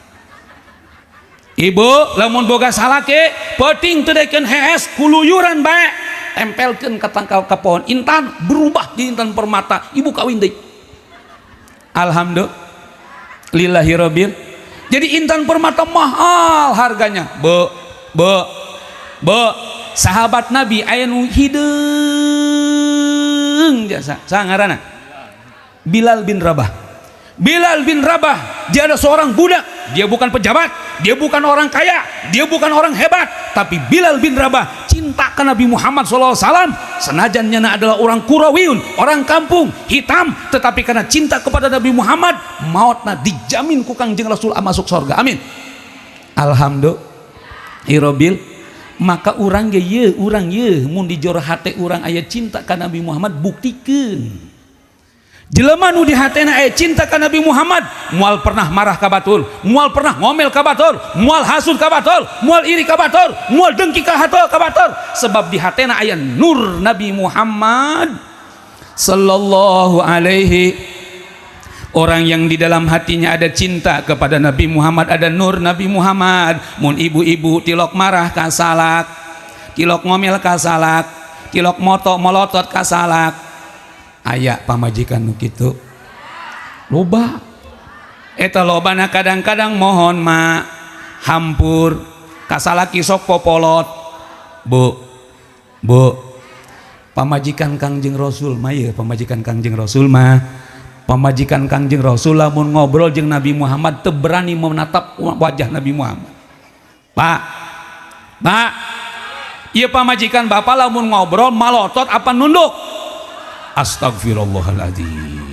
Ibu lamun boga salah ke penting teu daekeun hees kuluyuran bae tempelkeun ka tangkal ka pohon intan berubah jadi intan permata ibu kawin deui. Alhamdulillahi rabbil. Jadi intan permata mahal harganya. Bu sahabat Nabi aya nu hideung jasa sangarana Bilal bin Rabah. Dia ada seorang budak, dia bukan pejabat, dia bukan orang kaya, dia bukan orang hebat, tapi Bilal bin Rabah cinta ke Nabi Muhammad SAW. Senajan nyana adalah orang Qurawiun, orang kampung hitam, tetapi karena cinta kepada Nabi Muhammad mautna dijamin ku Kangjeng Rasul masuk surga. Amin. Alhamdulillah. Maka urang ye mun di jor hate urang aya cinta ka Nabi Muhammad buktikeun jelema nu di hatena cinta ka Nabi Muhammad moal pernah marah ka batur, moal pernah ngomel ka batur, moal hasud ka batur, moal iri ka batur, moal dengki ka batur, sebab di hatena aya nur Nabi Muhammad sallallahu alaihi. Orang yang di dalam hatinya ada cinta kepada Nabi Muhammad, ada nur Nabi Muhammad. Mun ibu-ibu tilok marah ka salak, tilok ngomel ka salak, tilok molotot ka salak, aya pamajikan nu kitu loba. Eta lobana kadang-kadang mohon ma hampur kasalaki sok popolot. Bu pamajikan Kangjeng Rasul mah ye, pamajikan Kangjeng Rasul mah, pamajikan Kangjeng Rasul lamun ngobrol jeung Nabi Muhammad teu berani menatap wajah Nabi Muhammad. Pak ieu pamajikan bapak lamun ngobrol malotot apa nunduk? Astagfirullahaladzim.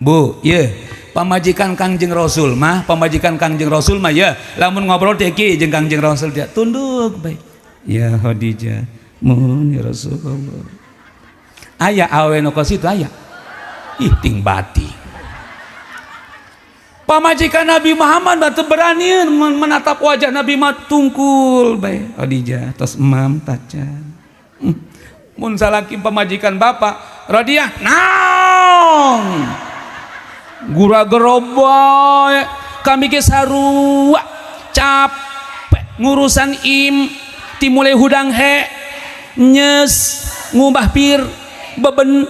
Bu, ya pamajikan Kangjeng Rasul mah, pamajikan Kangjeng Rasul mah ya lamun ngobrol teki jeung Kangjeng Rasul dia tunduk baik. Ya Khadijah, mun ya Rasulullah. Aya awe nu ka situ aya. Ih ting bating. Pamajikan Nabi Muhammad mah teu berani menatap wajah Nabi mah tungkul baik. Khadijah tos emam tacan. Mun salaki pamajikan bapak Rodiah naon gura geroboy kami ge sarua capek ngurusan timulai hudang he nyes ngubah pir beben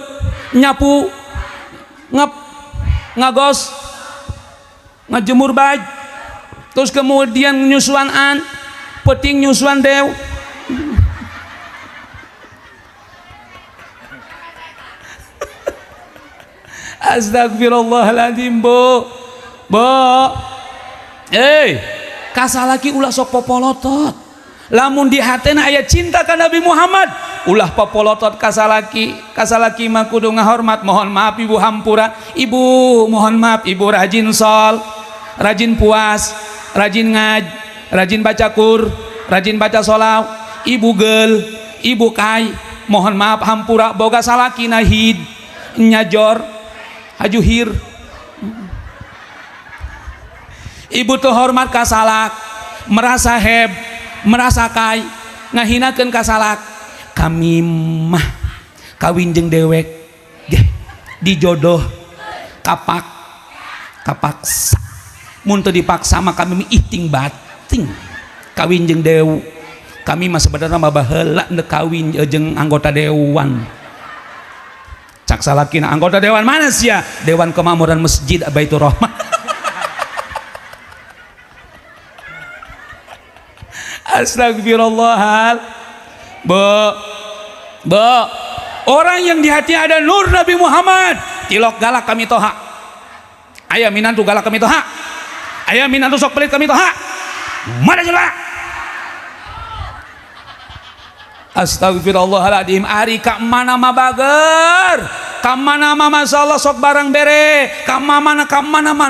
nyapu ngagos ngajemur baj terus kemudian nyusuan peting nyusuan dew. Astagfirullahaladzim. Bu kasalaki ulah sok popolotot. Lamun di hatena aya cinta ka Nabi Muhammad ulah popolotot kasalaki mah kudu ngahormat. Mohon maaf ibu hampura, ibu mohon maaf ibu rajin sol, rajin puas, rajin ngaj, rajin baca kur, rajin baca sholawat. Ibu gel, ibu kai, mohon maaf hampura boga salaki nahid nyajor hajuhir. Ibu tuh hormat kasalak, merasa merasa kai, ngahinakeun kasalak. Kami mah kawin jeung dewek dijodoh kapaksa. Mun teu dipaksa mah kami ihting bating kawin jeung dew. Kami mah sebenarnya mah baheula neuk kawin jeung anggota dewan. Cak salakina anggota dewan mana sih ya? Dewan Kemakmuran Masjid Baitur Rahmah. Astagfirullah. Orang yang di hati ada nur Nabi Muhammad tilok galak kami toha. Aya minantu galak kami toha. Aya minantu sok pelit kami toha. Mana jelek? Astagfirullahaladzim. Ari ka mana mah bager, ka mana mah masyaallah sok barang bere, ka mana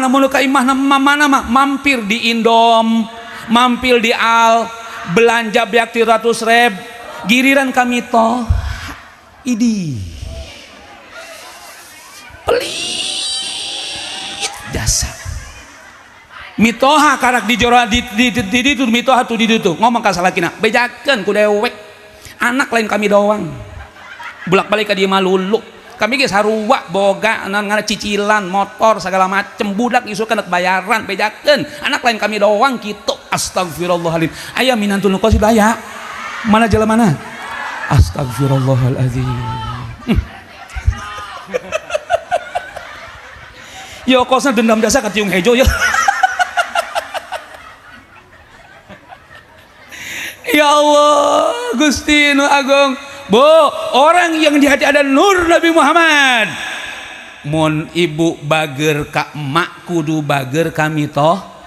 mulu ka imah mana mah mampir di Indom, mampir di Al, belanja beak 300.000 giliran kami toh idi pelit jasa mitoha karak di jora di mitoha tuh di ditu ngomong ka salakina bejakeun ku dewek anak lain kami doang bulak balik ka dieu mah lulu kami geus sarua boga ngana cicilan motor segala macem budak isu kana bayaran bejakeun anak lain kami doang kitu. Astagfirullahaladzim. Aya minantu nu kosid aya mana jelemana astagfirullahaladzim. Yo kosna dendam dasa ka tiung hejo ya. Ya Allah Gusti nu agung. Bu, orang yang di hati ada nur Nabi Muhammad. Mun ibu bager ka emak kudu bager kami toh.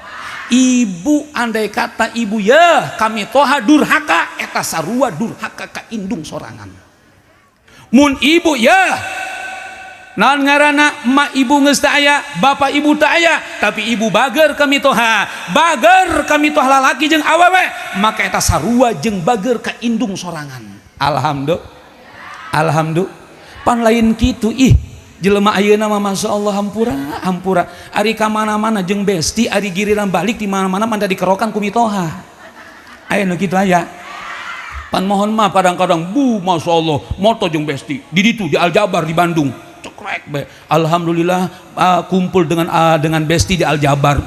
Ibu andai kata ibu ya kami toha durhaka eta sarua durhaka ka indung sorangan. Mun ibu ya naon ngaranna emak ibu geus teu aya, bapak ibu teu aya, tapi ibu bager kami toha, bager kami toha lalaki jeung awewe, maka eta sarua jeung bager ka indung sorangan. Alhamdulillah pan lain kitu ih jelema ayeuna mah masyaallah hampura ari ka mana-mana jeung besti ari giliran balik di mana-mana manda dikerokan ku mitoha aya nu kitu aya pan mohon maaf kadang-kadang masyaallah moto jeung besti di ditu di Aljabar di Bandung cekrek be alhamdulillah kumpul dengan besti di Aljabar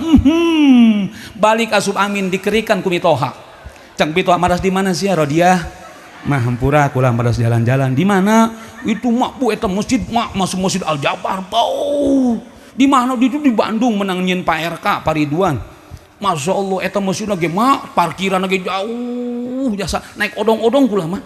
balik asup amin dikerikan ku mitoha cang mitoha maras di mana sih Rodiah mah hampura kula maras jalan-jalan di mana itu mak bu eta masjid mak masuk masjid Aljabar tau di mana itu di Bandung menang nyeun Pak RK Pak Ridwan Masya Allah eta masjid lagi mak parkiran lagi jauh jasa naik odong-odong kula mah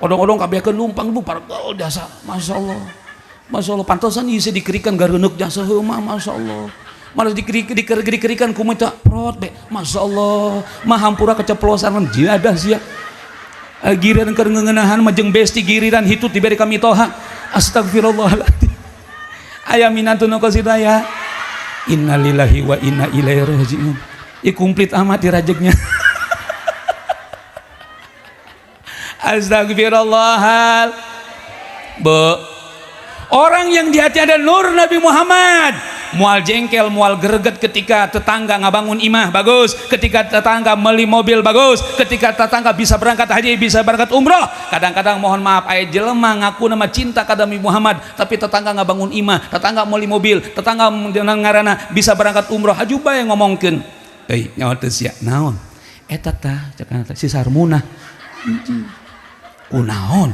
odong-odong kabeakeun lumpang bu parkal jasa Masya Allah pantosan ieu dikerikan gareuneuk jasa heumah Masya Allah malah dikerikan ku maca prot be Masya Allah mah hampura keceplosan jiadah sia giliran keur ngeuneunahan mah jeung besti giliran hitut diberi kami toha astagfirullahaladzim aya minantun ka sidaya innalillahi wa inna ilaihi rajiun ikumplit amat dirajeknya astagfirullah bu orang yang di hati ada nur Nabi Muhammad mual jengkel mual greget ketika tetangga ngabangun imah bagus ketika tetangga beli mobil bagus ketika tetangga bisa berangkat haji bisa berangkat umroh kadang-kadang mohon maaf aya jelema ngaku nama cinta ka Nabi Muhammad tapi tetangga ngabangun imah tetangga beli mobil tetangga ngaranna bisa berangkat umroh haji bae ngomongkeun euy nyawa teu sia naon eta tah cakana si sarmuna kunaon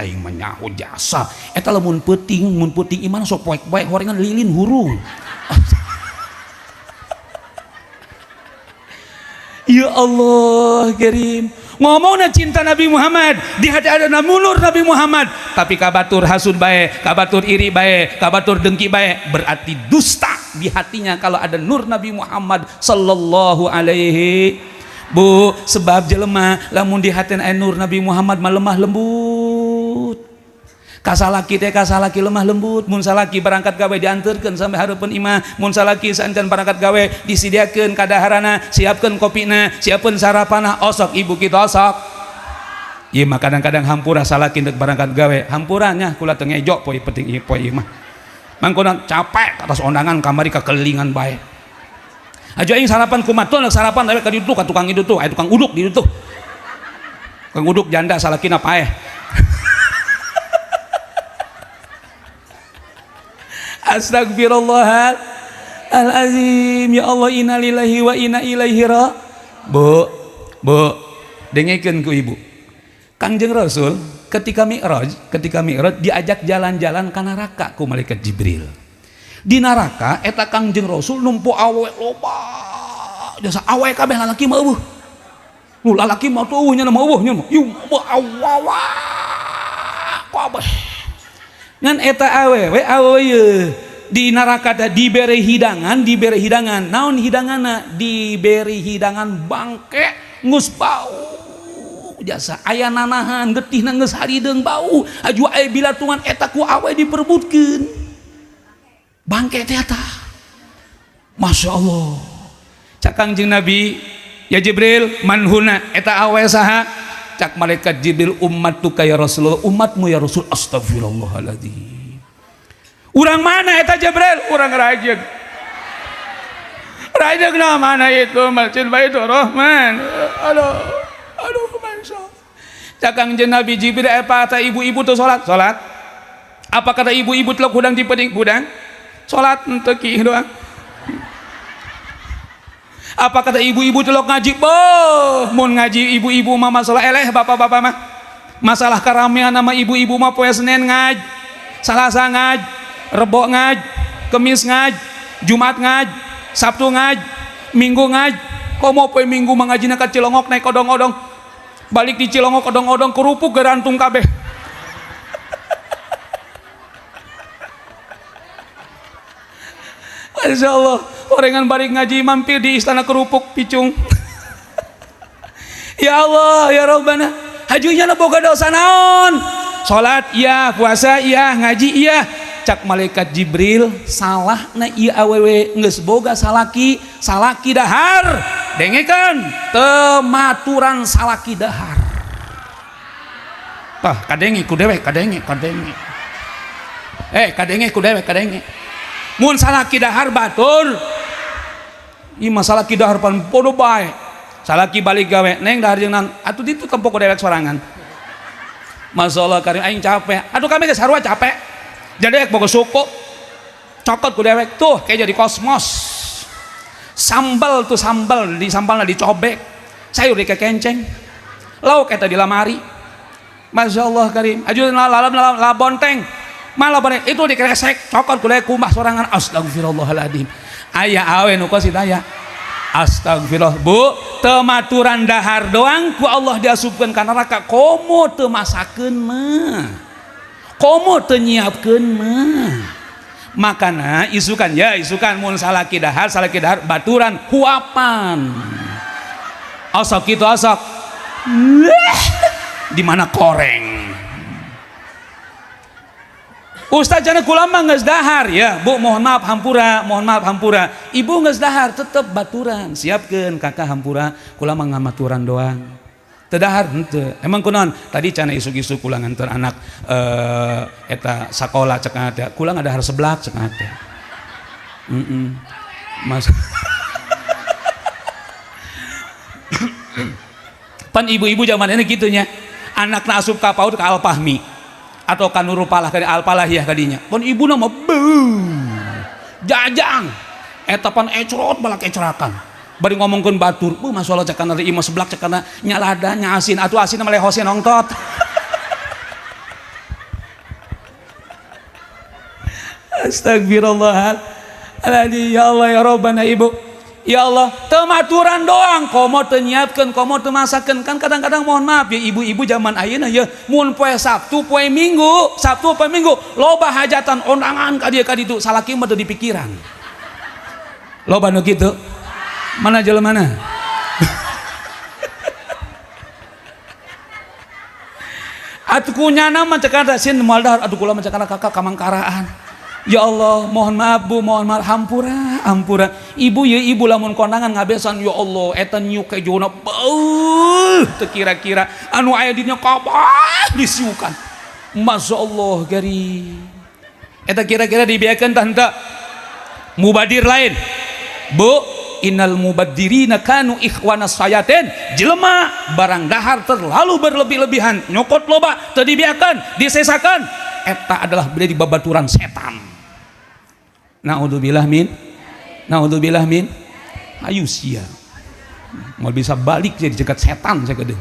aing mah nyaho jasa eta lamun peuting iman sok poek-poek horengan lilin hurung ya Allah karim ngomongna cinta Nabi Muhammad di hati ada nur Nabi Muhammad tapi kabatur hasud bae kabatur iri bae kabatur dengki bae berarti dusta di hatinya kalau ada nur Nabi Muhammad sallallahu alaihi bu sebab jelema lamun di hati nur Nabi Muhammad mah lemah lembut kasalaki teh kasalaki lemah lembut mun salaki berangkat gawe dianterkeun sampai hareupeun imah mun salaki sancan berangkat gawe disediakeun kadaharana siapkeun kopina siapkeun sarapana osok ibu kita osok ieu mah kadang-kadang hampura salaki deuk berangkat gawe hampuranya kula teu ngejo poe penting ieu poe ieu mah mangkona capek atas ondangan kamari kakelilingan bae aja aing sarapan kumaton sarapan tapi ka ditu ka tukang itu tuh aya tukang uduk di ditu tukang uduk janda salakina paeh astagfirullahalazim ya Allah inna lillahi wa inna ilaihi bu dengekeun ku ibu Kangjeng Rasul ketika Mi'raj diajak jalan-jalan ka neraka ku malaikat Jibril di neraka eta Kangjeng Rasul numpu awe loba jasa awe kabeh lalaki mah eueuh nu lalaki mah tuh nya mah eueuh nya mah ieu awawa kabeh ngan eta awewe di neraka teh diberi hidangan naon hidanganna diberi hidangan bangke ngus bau jasa aya nanahan getihna geus harideung bau aju aya bilatungan eta ku awe diperebutkeun bangke teh eta Masya Allah cak Kangjeng Nabi ya Jibril manhuna eta awe saha cak malaikat Jibril ummatuka ya Rasulullah umatmu ya Rasul astagfirullahaladzim urang mana eta Jibril urang rajeg na mana itu Masjid Baitur Rahman aduh Masya Allah cak Kangjeng Nabi Jibril apa kata ibu-ibu tuh salat apa kata ibu-ibu telok hudang di peding hudang salat untuk doang apa kata ibu-ibu telok ngaji mun ngaji ibu-ibu mah masalah eleh bapak-bapak mah masalah karamean nama ibu-ibu mah poe Senin ngaj Salasa ngaj Rebo ngaj Kemis ngaj Jumat ngaj Sabtu ngaj Minggu ngaj komo poe Minggu mah ngajina ka Cilongok naik odong-odong balik di Cilongok odong-odong kerupuk gerantung kabeh Masya Allah orengan balik ngaji mampir di istana kerupuk picung ya Allah ya Rabbana hajunya boga dosa naon salat iya puasa iya ngaji iya cak malaikat Jibril salah na ieu awewe geus boga salaki dahar dengekeun tematuran salaki dahar tah kadengi ku dewe kadengi kadenge ku dewek kadenge mun salaki dahar batur ieu masalah ki dahar pan podo bae salaki balik gawe neng dahar jeung naon atuh ditu tempo ku dewek sorangan masyaallah karim aing capek aduh kami geus sarua capek jadi boga suku cokot ku dewek tuh kayak jadi kosmos sambal tuh sambal di sambalna dicobek sayur dikekenceng lauk eta di lamari masyaallah karim aju la bonteng malah bener itu dikresek cokot ku dewek kumbah sorangan astagfirullahaladzim aya awe nu kosit aya astagfirullah bu tematuran dahar doang ku Allah diasupkeun ka neraka komo teu masakeun mah komo teu nyiapkeun mah makana isukan mun salaki dahar baturan huapan osok kitu osok di mana koreng Ustaz jana kula mah geus dahar ya Bu mohon maaf hampura ibu geus dahar tetep baturan siapkeun kakak hampura kula mah ngamaturan doang teu dahar henteu emang kunaon tadi cenah isuk-isuk kula nganter anak eta sakola cek ada kula ngadahar seblak cek ada Mas pan ibu-ibu zaman ini gitunya anakna asup ka PAUD ka Alfahmi atau kan nurupalah kali alpalahiyah kadinya pun ibu nama jajang eta pan ecrot balak ecrakan bari ngomongkeun batur masalah cekana imah seblak cekana nyalada nya asin atuh asin mah lehosin ongtot astagfirullahaladzim ya Allah ya Rabbana ibu ya Allah tematuran doang komo teu nyiapkeun komo teu masakeun kan kadang-kadang mohon maaf ya ibu-ibu zaman ayeuna ya mun poe Sabtu poe Minggu loba hajatan ondangan ka dieu ka ditu salaki mah teu dipikiran loba nu kitu mana jelemana atuh kunyana mah cek ada sin moal dahar atuh kula mah cek kakak kamangkaraan ya Allah mohon maaf bu mohon maaf hampura ibu ya ibu lamun kondangan ngabesan ya Allah eta nyuk ke jona beuh teu kira-kira anu aya dinya kabah disiukan masyaallah gari eta kira-kira dibiakeun tah henteu mubadir lain bu innal mubaddirina kanu ikhwanas sayatin jelema barang dahar terlalu berlebih-lebihan nyokot loba teu dibiakeun disesakeun eta adalah berarti babaturan setan. Naudzubillah min ayu sia mau bisa balik jadi cekat setan saya gede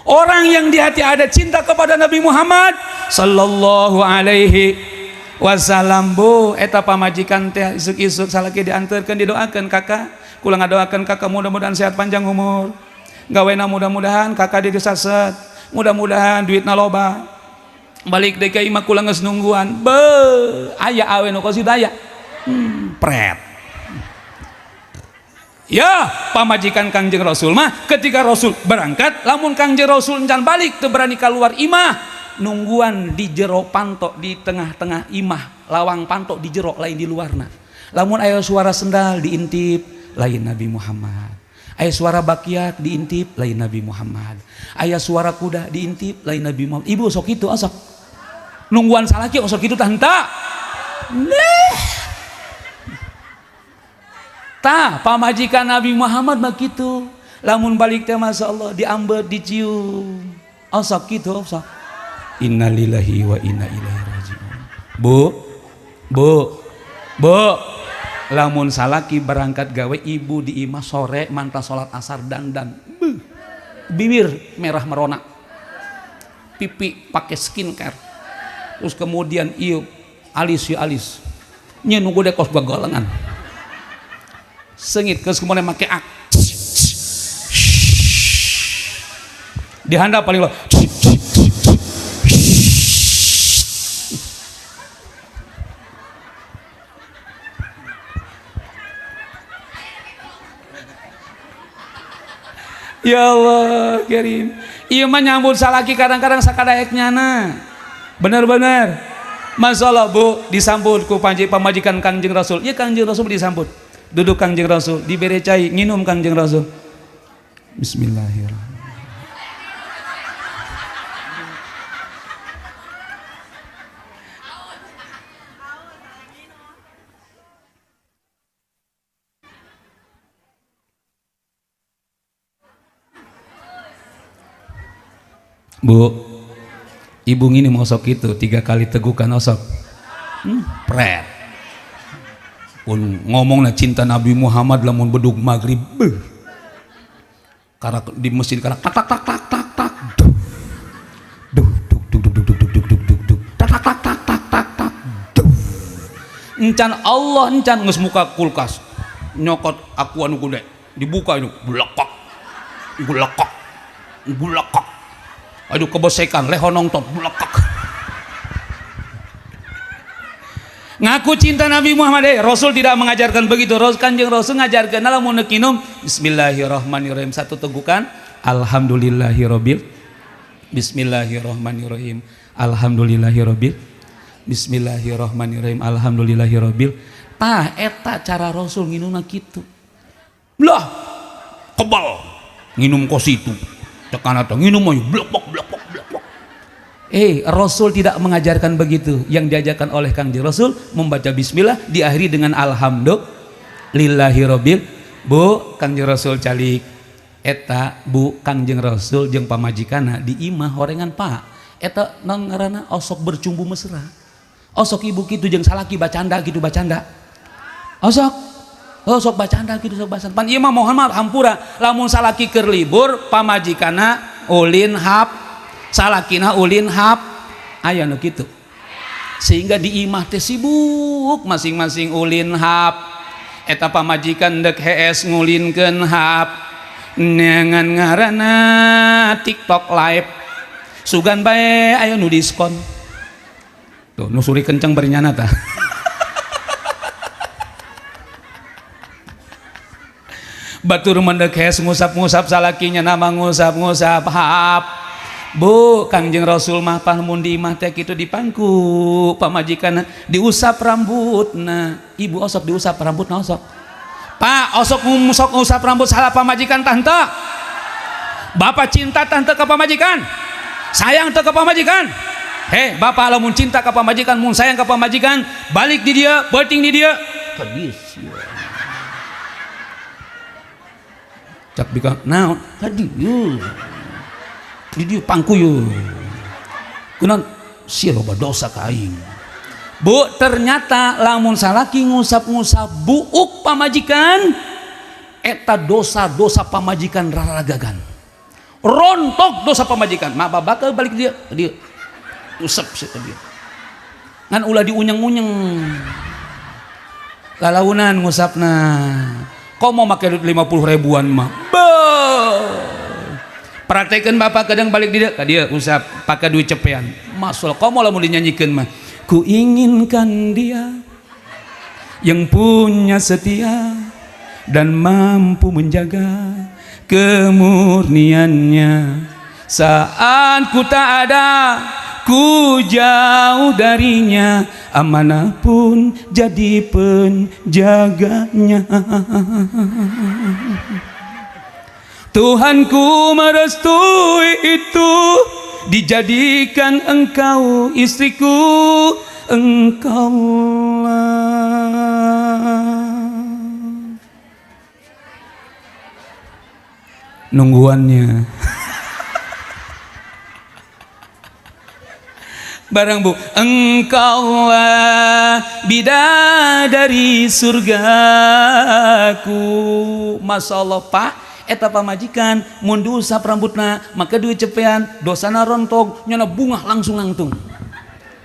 orang yang di hati ada cinta kepada Nabi Muhammad sallallahu alaihi wasallam bu eta pamajikan teh isuk-isuk salaki dianterkeun didoakeun kakak kula ngadoakeun kakak mudah-mudahan sehat panjang umur gawena mudah-mudahan kakak digesaset mudah-mudahan duitna loba balik deui ka imah kula geus nungguan aya awe nu kosit aya pret ya pamajikan Kangjeng Rasul mah ketika Rasul berangkat lamun Kangjeng Rasul encan balik teu berani keluar imah nungguan di jero panto di tengah-tengah imah lawang panto di jero lain di luarna lamun aya suara sendal diintip lain Nabi Muhammad aya suara bakiak diintip lain Nabi Muhammad aya suara kuda diintip lain Nabi Muhammad ibu sok itu asok nungguan salaki sok itu tah henteu tah pamajikan Nabi Muhammad mah kitu lamun balik teh masyaallah diambet dicium asok kitu asok innalillahi wa inna ilaihi rajiun bu lamun salaki berangkat gawe ibu di imah sore mantah sholat asar dandan bibir merah merona pipi pakai skincare terus kemudian ieu alis nya nunggu dek kos galengan sengit geus kemudian make ak di handap paling lo ya Allah kirim iya mah nyambut salaki kadang-kadang sakadaeknyana bener-bener masalah bu disambut ku pamajikan Kangjeng Rasul iya Kangjeng Rasul disambut duduk Kangjeng Rasul dibere cai nginum Kangjeng Rasul bismillahirrahmanirrahim Bu, ibu ini mau sok itu 3 kali tegukan osok pret pun ngomongnya cinta Nabi Muhammad lamun bedug maghrib karena di masjid karena tak tak tak tak tak tak duh duh duh duh duh duh duh duh duh duh duh tak tak tak tak tak tak tak duh encan Allah encan geus muka kulkas nyokot aku anu gede dibuka ini bulakak bulakak bulakak aduh kebosekan lehonong top bulakak ngaku cinta Nabi Muhammad Rasul tidak mengajarkan begitu. Kanjeng Rasul ngajarkan lamun nekinum bismillahirrahmanirrahim satu tegukan alhamdulillahirabbil bismillahirrahmanirrahim alhamdulillahirabbil bismillahirrahmanirrahim alhamdulillahirabbil tah eta cara Rasul nginumna kitu belah kebal nginum kos itu tekan atau nginum mah blok blok blok blok. Rasul tidak mengajarkan begitu. Yang diajarkan oleh Kangjeng Rasul membaca bismillah diakhiri dengan alhamdulillahirabbil. Bu, Kangjeng Rasul calik eta bu Kangjeng Rasul jeung pamajikanna di imah horengan Pak. Eta nang ngaranna osok bercumbu mesra. Osok ibu kitu jeung salaki bacanda gitu bacanda. Osok bacanda gitu sok basan. Pan ieu mah mohon maaf hampura lamun salaki keur libur pamajikanna ulin hap salakina ulin hap aya nu kitu sehingga di imah teh sibuk masing-masing ulin hap eta pamajikan dek hees ngulinkeun hap neangan ngaranna TikTok live sugan bae aya nu diskon tuh nu suri kenceng berinyana tah batur mendek hees ngusap-ngusap salakinya nama ngusap-ngusap hap. Bu, Kangjeng Rasul mah pamun di imah teh kitu dipangku pamajikan diusap rambutna. Ibu osok diusap rambutna osok. Pak, osok ngusap rambut salah pamajikan tante. Bapak cinta tante ke pamajikan. Sayang teh ke pamajikan. Bapak lamun cinta ke pamajikan, mun sayang ke pamajikan, balik di dia, beuting di dia. Kadis. Cak bika naon? Kadis. Di dia pangkuyu kunan si loba dosa kaing. Bu, ternyata lamun salaki ngusap-ngusap buuk pamajikan eta dosa-dosa pamajikan raragagan rontok dosa pamajikan mak babak balik dia usap sih dia ngan ulah diunyeng-unyeng lalaunan ngusapna kok mau make 50 ribuan mah praktekeun bapak kadang balik dia ka dia usap pakai duit cepean masul komo lamun dinyanyikan mah ku inginkan dia yang punya setia dan mampu menjaga kemurniannya saat ku tak ada ku jauh darinya amanah pun jadi penjaganya. Tuhanku merestui itu dijadikan engkau istriku engkaulah nungguannya barang bu engkaulah bidadari surgaku. Masya Allah Pak eta pamajikan mun diusap rambutna maka duit cepean dosana rontok nyana bunga langsung langtung.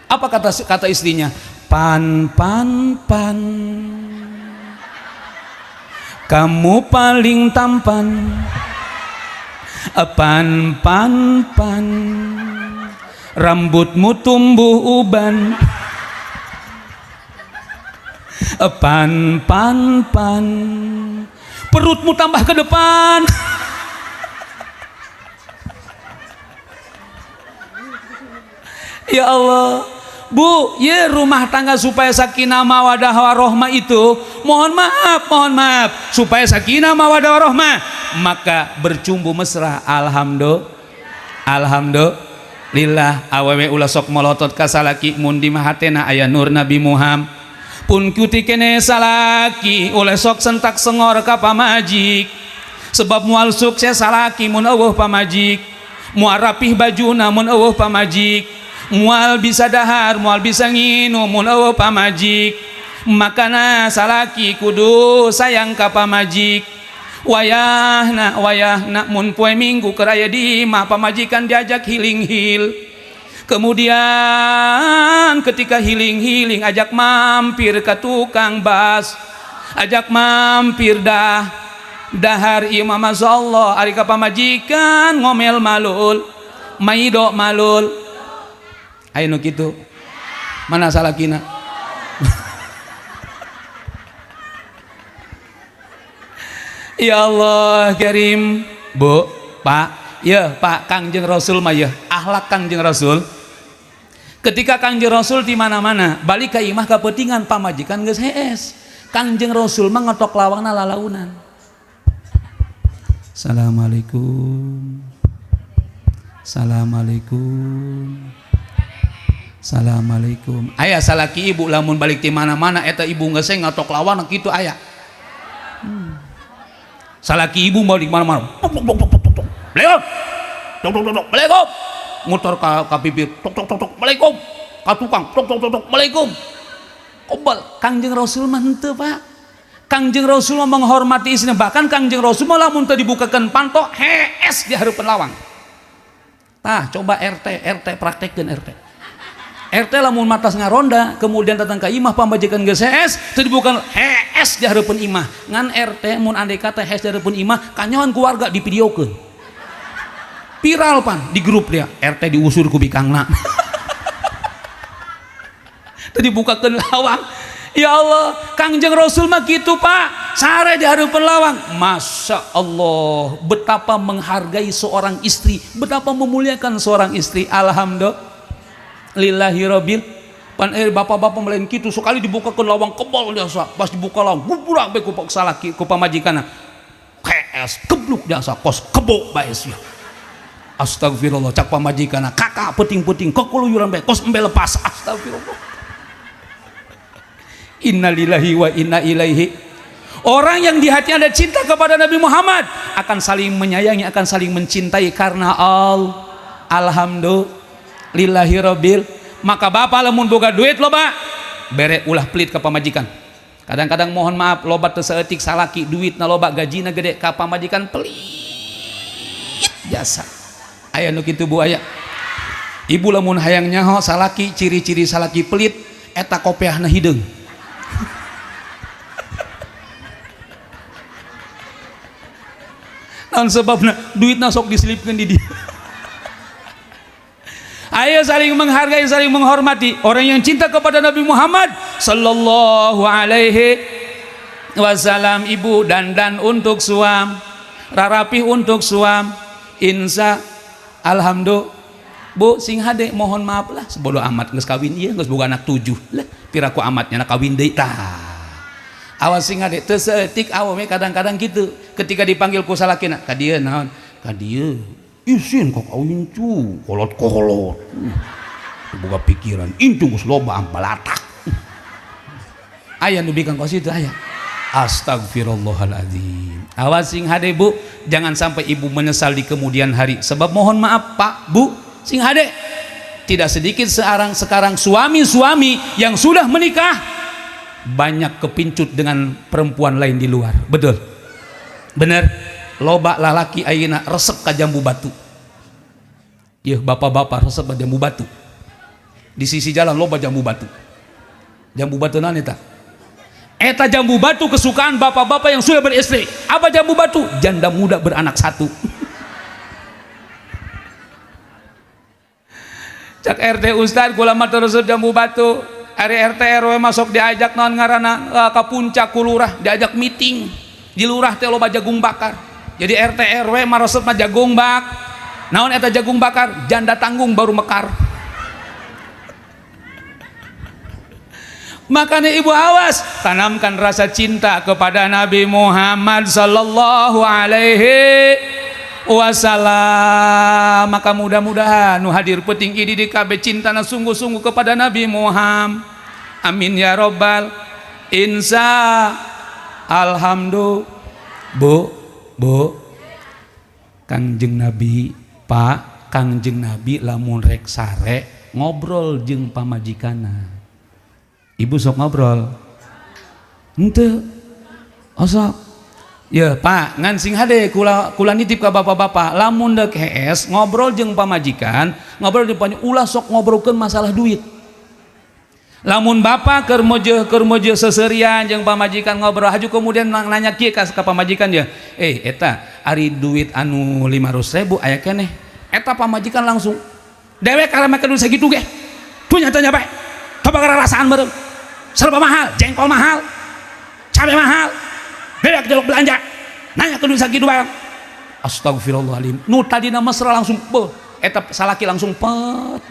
Apa kata istrinya? Pan kamu paling tampan. Pan rambutmu tumbuh uban. Pan perutmu tambah ke depan. Ya Allah Bu, ya rumah tangga supaya sakinah mawadah warohmah itu mohon maaf supaya sakinah mawadah warohmah maka bercumbu mesra. Alhamdulillah awewe ulah sok molotot ka salaki mun di mahatena aya nur Nabi Muhammad pun kuti kene salaki oleh sok sentak sengor ka pamajik sebab mual sukses salaki mun eueuh pamajik mual rapih baju namun eueuh pamajik, mual bisa dahar mual bisa nginum mun eueuh pamajik, makana salaki kudu sayang ka pamajik. Wayahna mun poe minggu keraya di imah pamajikan diajak hiling-hil. Kemudian ketika hiling-hiling ajak mampir ke tukang bas, ajak mampir dahar imam masyaallah ari ka pamajikan ngomel malul maido malul aya nu kitu mana salakina. Ya Allah Karim, Bu, Pak, ya Pak, Kangjeng Rasul mah ya, akhlak Kangjeng Rasul. Ketika Kangjeng Rasul di mana-mana, balik ka imah kapentingan pamajikan geus hees. Kangjeng Rasul mah ngotok lawangna lalaunan. Assalamualaikum. Assalamualaikum. Assalamualaikum. Aya salaki ibu lamun balik di mana-mana eta ibu geus ngotok lawang kitu aya. Salaki ibu mau di mana-mana. Assalamualaikum. Muter ka bibir. Assalamualaikum. Ka tukang. Assalamualaikum. Kobal Kangjeng Rasul mah henteu, Pak. Kangjeng Rasul mah menghormati istrinya, bahkan Kangjeng Rasul mah lamun teu dibukakeun panto hees di hareupeun lawang. Tah, coba RT praktekkeun RT. RT lamun matas ngaronda kemudian datang ke imah pambajikan geus hees teu dibukakeun hees di hareupeun imah. Ngan RT mun andai kata hees di hareupeun imah kanyawan keluarga divideokeun. Viral pan di grup dia, RT diusir ku bikangna. Teu dibukakeun lawang. Ya Allah, Kangjeng Rasul mah gitu Pak, sare di hareupeun lawang. Masya Allah, betapa menghargai seorang istri, betapa memuliakan seorang istri. Alhamdulillah rabbil pan bapak-bapak melain kitu sekali dibukakeun lawang kebal biasa, pas dibuka lawang buburak bae ku salaki ku pamajikanna. KS kebluk biasa kos kebo bae sia. Astagfirullah cak pamajikanna kakak peuting-peuting kekuluyuran bae kos embe lepas. Astagfirullah. Innalillahi wa inna ilaihi. Orang yang di hati ada cinta kepada Nabi Muhammad akan saling menyayangi, akan saling mencintai karena alhamdulillahi rabbil. Maka bapak lamun boga duit loba bere ulah pelit ke pamajikan. Kadang-kadang mohon maaf loba teu saeutik salaki duitna loba gajina gede ka pamajikan pelit jasa. Aya nu kitu Bu aya. Ibu lamun hayang nyaho salaki ciri-ciri salaki pelit eta kopiahna hideung. Naon sebabna duitna sok diselipkeun di dia. Ayo saling menghargai, saling menghormati. Orang yang cinta kepada Nabi Muhammad sallallahu alaihi wasallam, ibu dandan untuk suam, rarapih untuk suam. Insya alhamdulillah. Bu sing hade mohon maaf lah sebodoh amat geus kawin ieu geus boga anak 7 lah piraku amatnya anak kawin deui tah. Awas sing hade teu saeutik awewe kadang-kadang gitu ketika dipanggil ku salakina ka dieu naon ka dieu isin kok kawin cu kolot-kolot boga pikiran incu geus loba ampalatak aya nu bikang kos itu aya. Astagfirullahaladzim. Awas sing hade Bu, jangan sampai ibu menyesal di kemudian hari. Sebab mohon maaf Pak Bu sing hade, tidak sedikit sekarang suami-suami yang sudah menikah banyak kepincut dengan perempuan lain di luar. Betul? Bener? Loba lalaki ayeuna resep ka jambu batu. Yeuh bapak-bapak resep ka jambu batu. Di sisi jalan loba jambu batu. Jambu batu naon eta? Eta jambu batu kesukaan bapak-bapak yang sudah beristri. Apa jambu batu? Janda muda beranak satu. Cak RT Ustad kula mah resep jambu batu. Ari RT RW masuk diajak naon ngaranna ka puncak ku lurah, diajak meeting. Di lurah teh loba jagung bakar. Jadi RT RW mah resep mah jagung bak. Naon eta jagung bakar? Janda tanggung baru mekar. Makanya ibu awas, tanamkan rasa cinta kepada Nabi Muhammad sallallahu alaihi wasallam. Maka mudah-mudahan nu hadir peuting idi di kabeh cintana sungguh-sungguh kepada Nabi Muhammad. Amin ya robbal insya alhamdulillah. Bu Kangjeng Nabi Pak Kangjeng Nabi lamun rek sare ngobrol jeung pamajikanna. Ibu sok ngobrol henteu osok ya Pak ngan sing hade kula nitip ka bapak-bapak lamun dek hees ngobrol jeung pamajikan ngobrol di depan ulah sok ngobrolkeun masalah duit. Lamun bapak keur moje seserian jeung pamajikan ngobrol haju kemudian nanya kieu ka pamajikan ya eta ari duit anu 500.000 aya keneh eta pamajikan langsung dewek karamekeun duit sakitu ge punya tanya bae coba rasaan bareng serba mahal jengkol mahal cabe mahal beak jaluk belanja nanya ke duit sakitu bae astagfirullahaladzim nu tadina mesra langsung eta salaki langsung pet.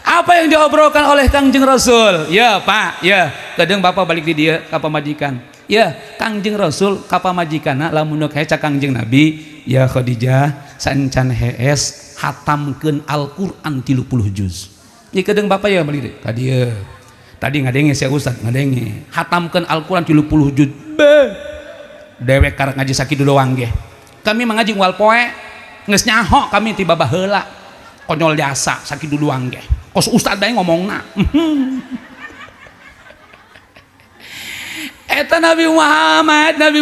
Apa yang diobrolkan oleh Kangjeng Rasul? Ya Pak, ya kadang bapak balik di dia ka pamajikan. Ya Kangjeng Rasul ka pamajikanna lamun dek heca Kangjeng Nabi, ya Khadijah sancan hees hatamkeun Al-Qur'an 30 juz. Ieu kadang bapak ya balik ka dieu. Tadi ngadenge sia Ustaz ngadenge hatamkeun Al-Qur'an 30 juz. Dewek karek ngaji sakitu doang ge. Kami mengaji wal poe geus nyaho kami tiba baheula. Konyol jasa sakitu doang ge. Kos Ustaz bae ngomongna. Eta Nabi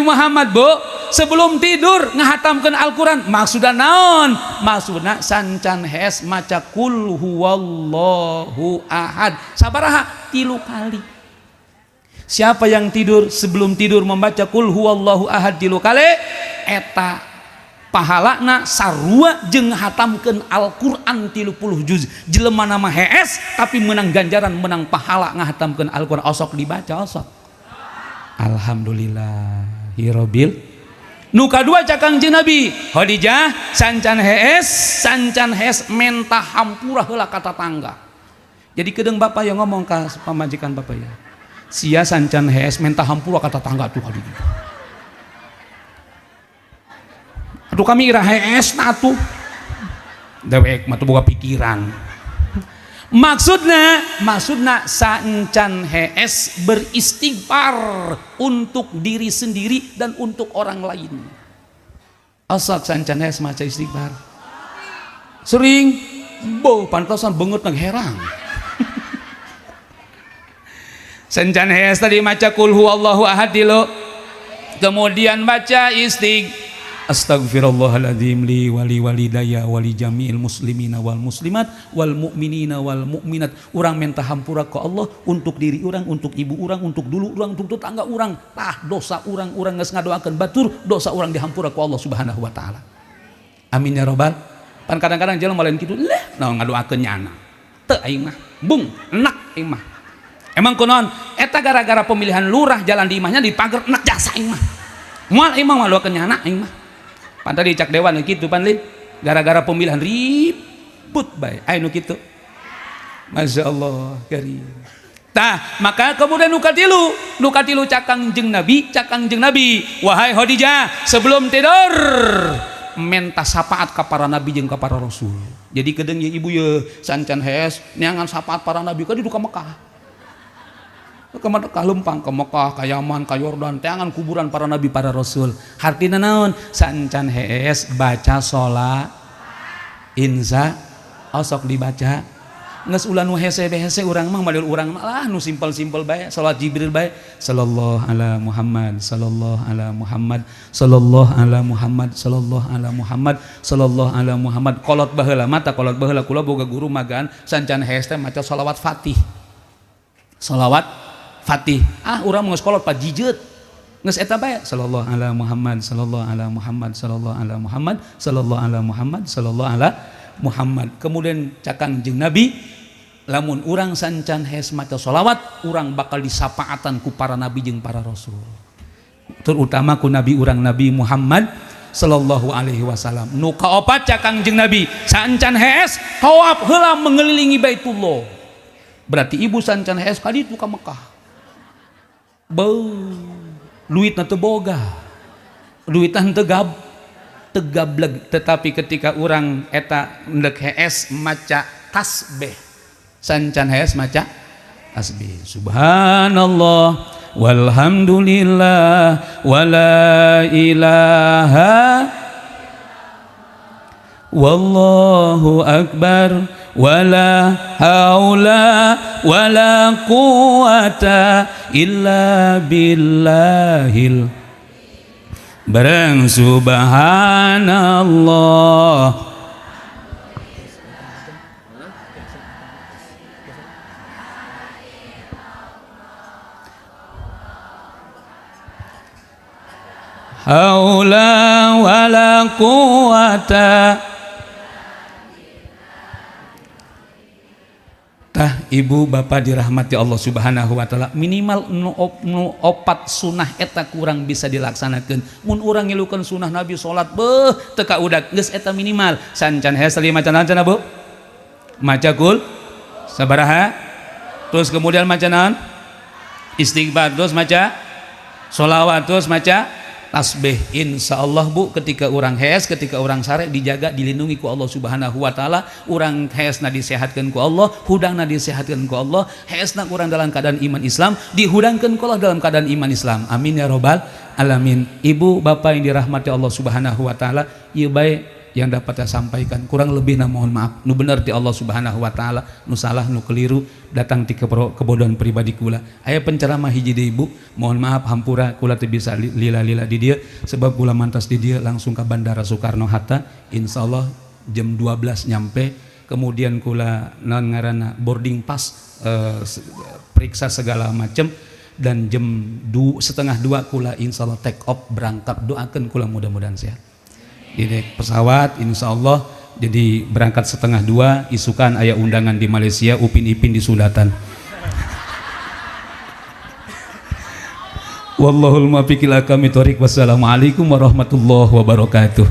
Muhammad Bu sebelum tidur ngahatamkeun Al-Qur'an maksudna naon? Maksudna sancan hees maca kul huwallahu ahad sabaraha 3 kali. Siapa yang tidur sebelum tidur membaca kul huwallahu ahad 3 kali eta pahalana sarua jeung hatamkeun Al-Qur'an 30 juz. Jelema nama hees tapi menang ganjaran menang pahala ngahatamkeun Al-Qur'an osok dibaca osok. Alhamdulillahirabbil. Nu kadua ca Kangjeng Nabi Khadijah sancan hees mentah hampura heula ka tatangga. Jadi kedeung bapak yang ngomong ka pamajikan bapak ya. Sia sancan hees mentah hampura ka tatangga tuh Khadijah. Aduh kami ira hees atuh dewek mah teu boga pikiran. Maksudna sancan hees beristighfar untuk diri sendiri dan untuk orang lain. Asak sancan hees maca istighfar sering pantasan beungeut nang herang. Sancan hees tadi maca kul huwallahu ahad dulu kemudian baca Astaghfirullahaladzim li wali walidayya wali jami'il muslimina wal muslimat wal mu'minina wal mu'minat. Urang minta hampura ke Allah untuk diri urang, untuk ibu urang, untuk dulu urang, untuk tetangga urang. Tah dosa urang geus ngadoakeun batur, dosa urang dihampura ke Allah Subhanahu wa taala. Amin ya rabbal. Pan kadang-kadang jelema lain kitu, naon ngadoakeun nyana. Teu aing mah, bung, enak aing mah. Emang kunaon? Eta gara-gara pemilihan lurah jalan di imahnya dipager enak jasa aing mah. Moal aing mah ngadoakeun nyana aing mah. Pantai dicak dewan gitu pan lin gara-gara pemilihan ribut bae anu kitu. Masya Allah karim. Tah maka kemudian nu katilu cak Kangjeng Nabi wahai Khadijah sebelum tidur menta sapaat ka para nabi jeung ka para rasul. Jadi kedeung ye ibu ye sancan hees neangan sapaat para nabi ka di ka Mekah. Ke lempang ke Mekah, ke Yaman, ke Yordan, teangan kuburan para nabi para rasul. Hartina naon? Sancan hees baca sholat insa osok dibaca nges ulah nu hese urang mah model urang mah lah nu simpel bae salat Jibril bae sallallahu ala Muhammad sallallahu ala Muhammad sallallahu ala Muhammad sallallahu ala Muhammad sallallahu ala Muhammad. Kolot baheula mata kolot baheula kula boga guru magaan sancan hees teh maca shalawat Fatih. Shalawat Fatih urang geus kolot pajijeut geus eta bae sallallahu ala Muhammad sallallahu ala Muhammad sallallahu ala Muhammad sallallahu ala Muhammad sallallahu ala Muhammad. Kemudian cakang jeung Nabi lamun urang sancan hees maca sholawat urang bakal disapaatan ku para nabi jeung para rasul terutama ku nabi urang Nabi Muhammad sallallahu alaihi wasallam. Nu kaopat cakang jeung Nabi sancan hees tawaf heula mengelilingi Baitullah. Berarti ibu sancan hees ka ditu ka Mekah. Duitna teu boga, duitna teu tegableg, tetapi ketika orang eta ndek hees maca tasbih sancan hees maca tasbih subhanallah walhamdulillah wala ilaha wallahu akbar, wala haula wala quwata illa billahil. Bareng subhanallah. Haula wala quwata. Tah ibu bapak dirahmati Allah subhanahu wa ta'ala, minimal nu opat sunah eta kurang bisa dilaksanakan. Mun urang ngilukeun sunah Nabi salat beuh teka udak geus eta minimal. Sancan hesli maca naon Bu? Maca kul sabaraha? Terus kemudian maca naon? Istighfar, terus maca sholawat, terus maca tasbih. Insyaallah Bu, ketika orang hes, ketika orang sare dijaga dilindungi ku Allah subhanahu wa ta'ala. Orang hesna disehatkan ku Allah, hudangna disehatkan ku Allah, hesna kurang dalam keadaan iman Islam, dihudangkan ku Allah dalam keadaan iman Islam. Amin ya robbal alamin. Ibu bapak yang dirahmati Allah subhanahu wa ta'ala, ieu bae yang dapat saya sampaikan, kurang lebih na mohon maaf. Nu bener di Allah subhanahu wa ta'ala, nu salah nu keliru datang ti kebodohan pribadi kula. Aya penceramah hiji deui Bu, mohon maaf hampura kula teu bisa lila-lila di dieu sebab kula mantas di dieu langsung ke Bandara Soekarno Hatta. Insyaallah jam 12 nyampe, kemudian kula naon ngaranna boarding pass, periksa segala macam, dan jam 1:30 kula insyaallah take off berangkat. Doakeun kula mudah-mudahan sehat di dek pesawat insyaallah. Jadi berangkat 1:30 isukan aya undangan di Malaysia, Upin Ipin di Sudatan. Wallahul muwaffiq ila aqwamit thoriq. Wassalamualaikum warahmatullahi wabarakatuh.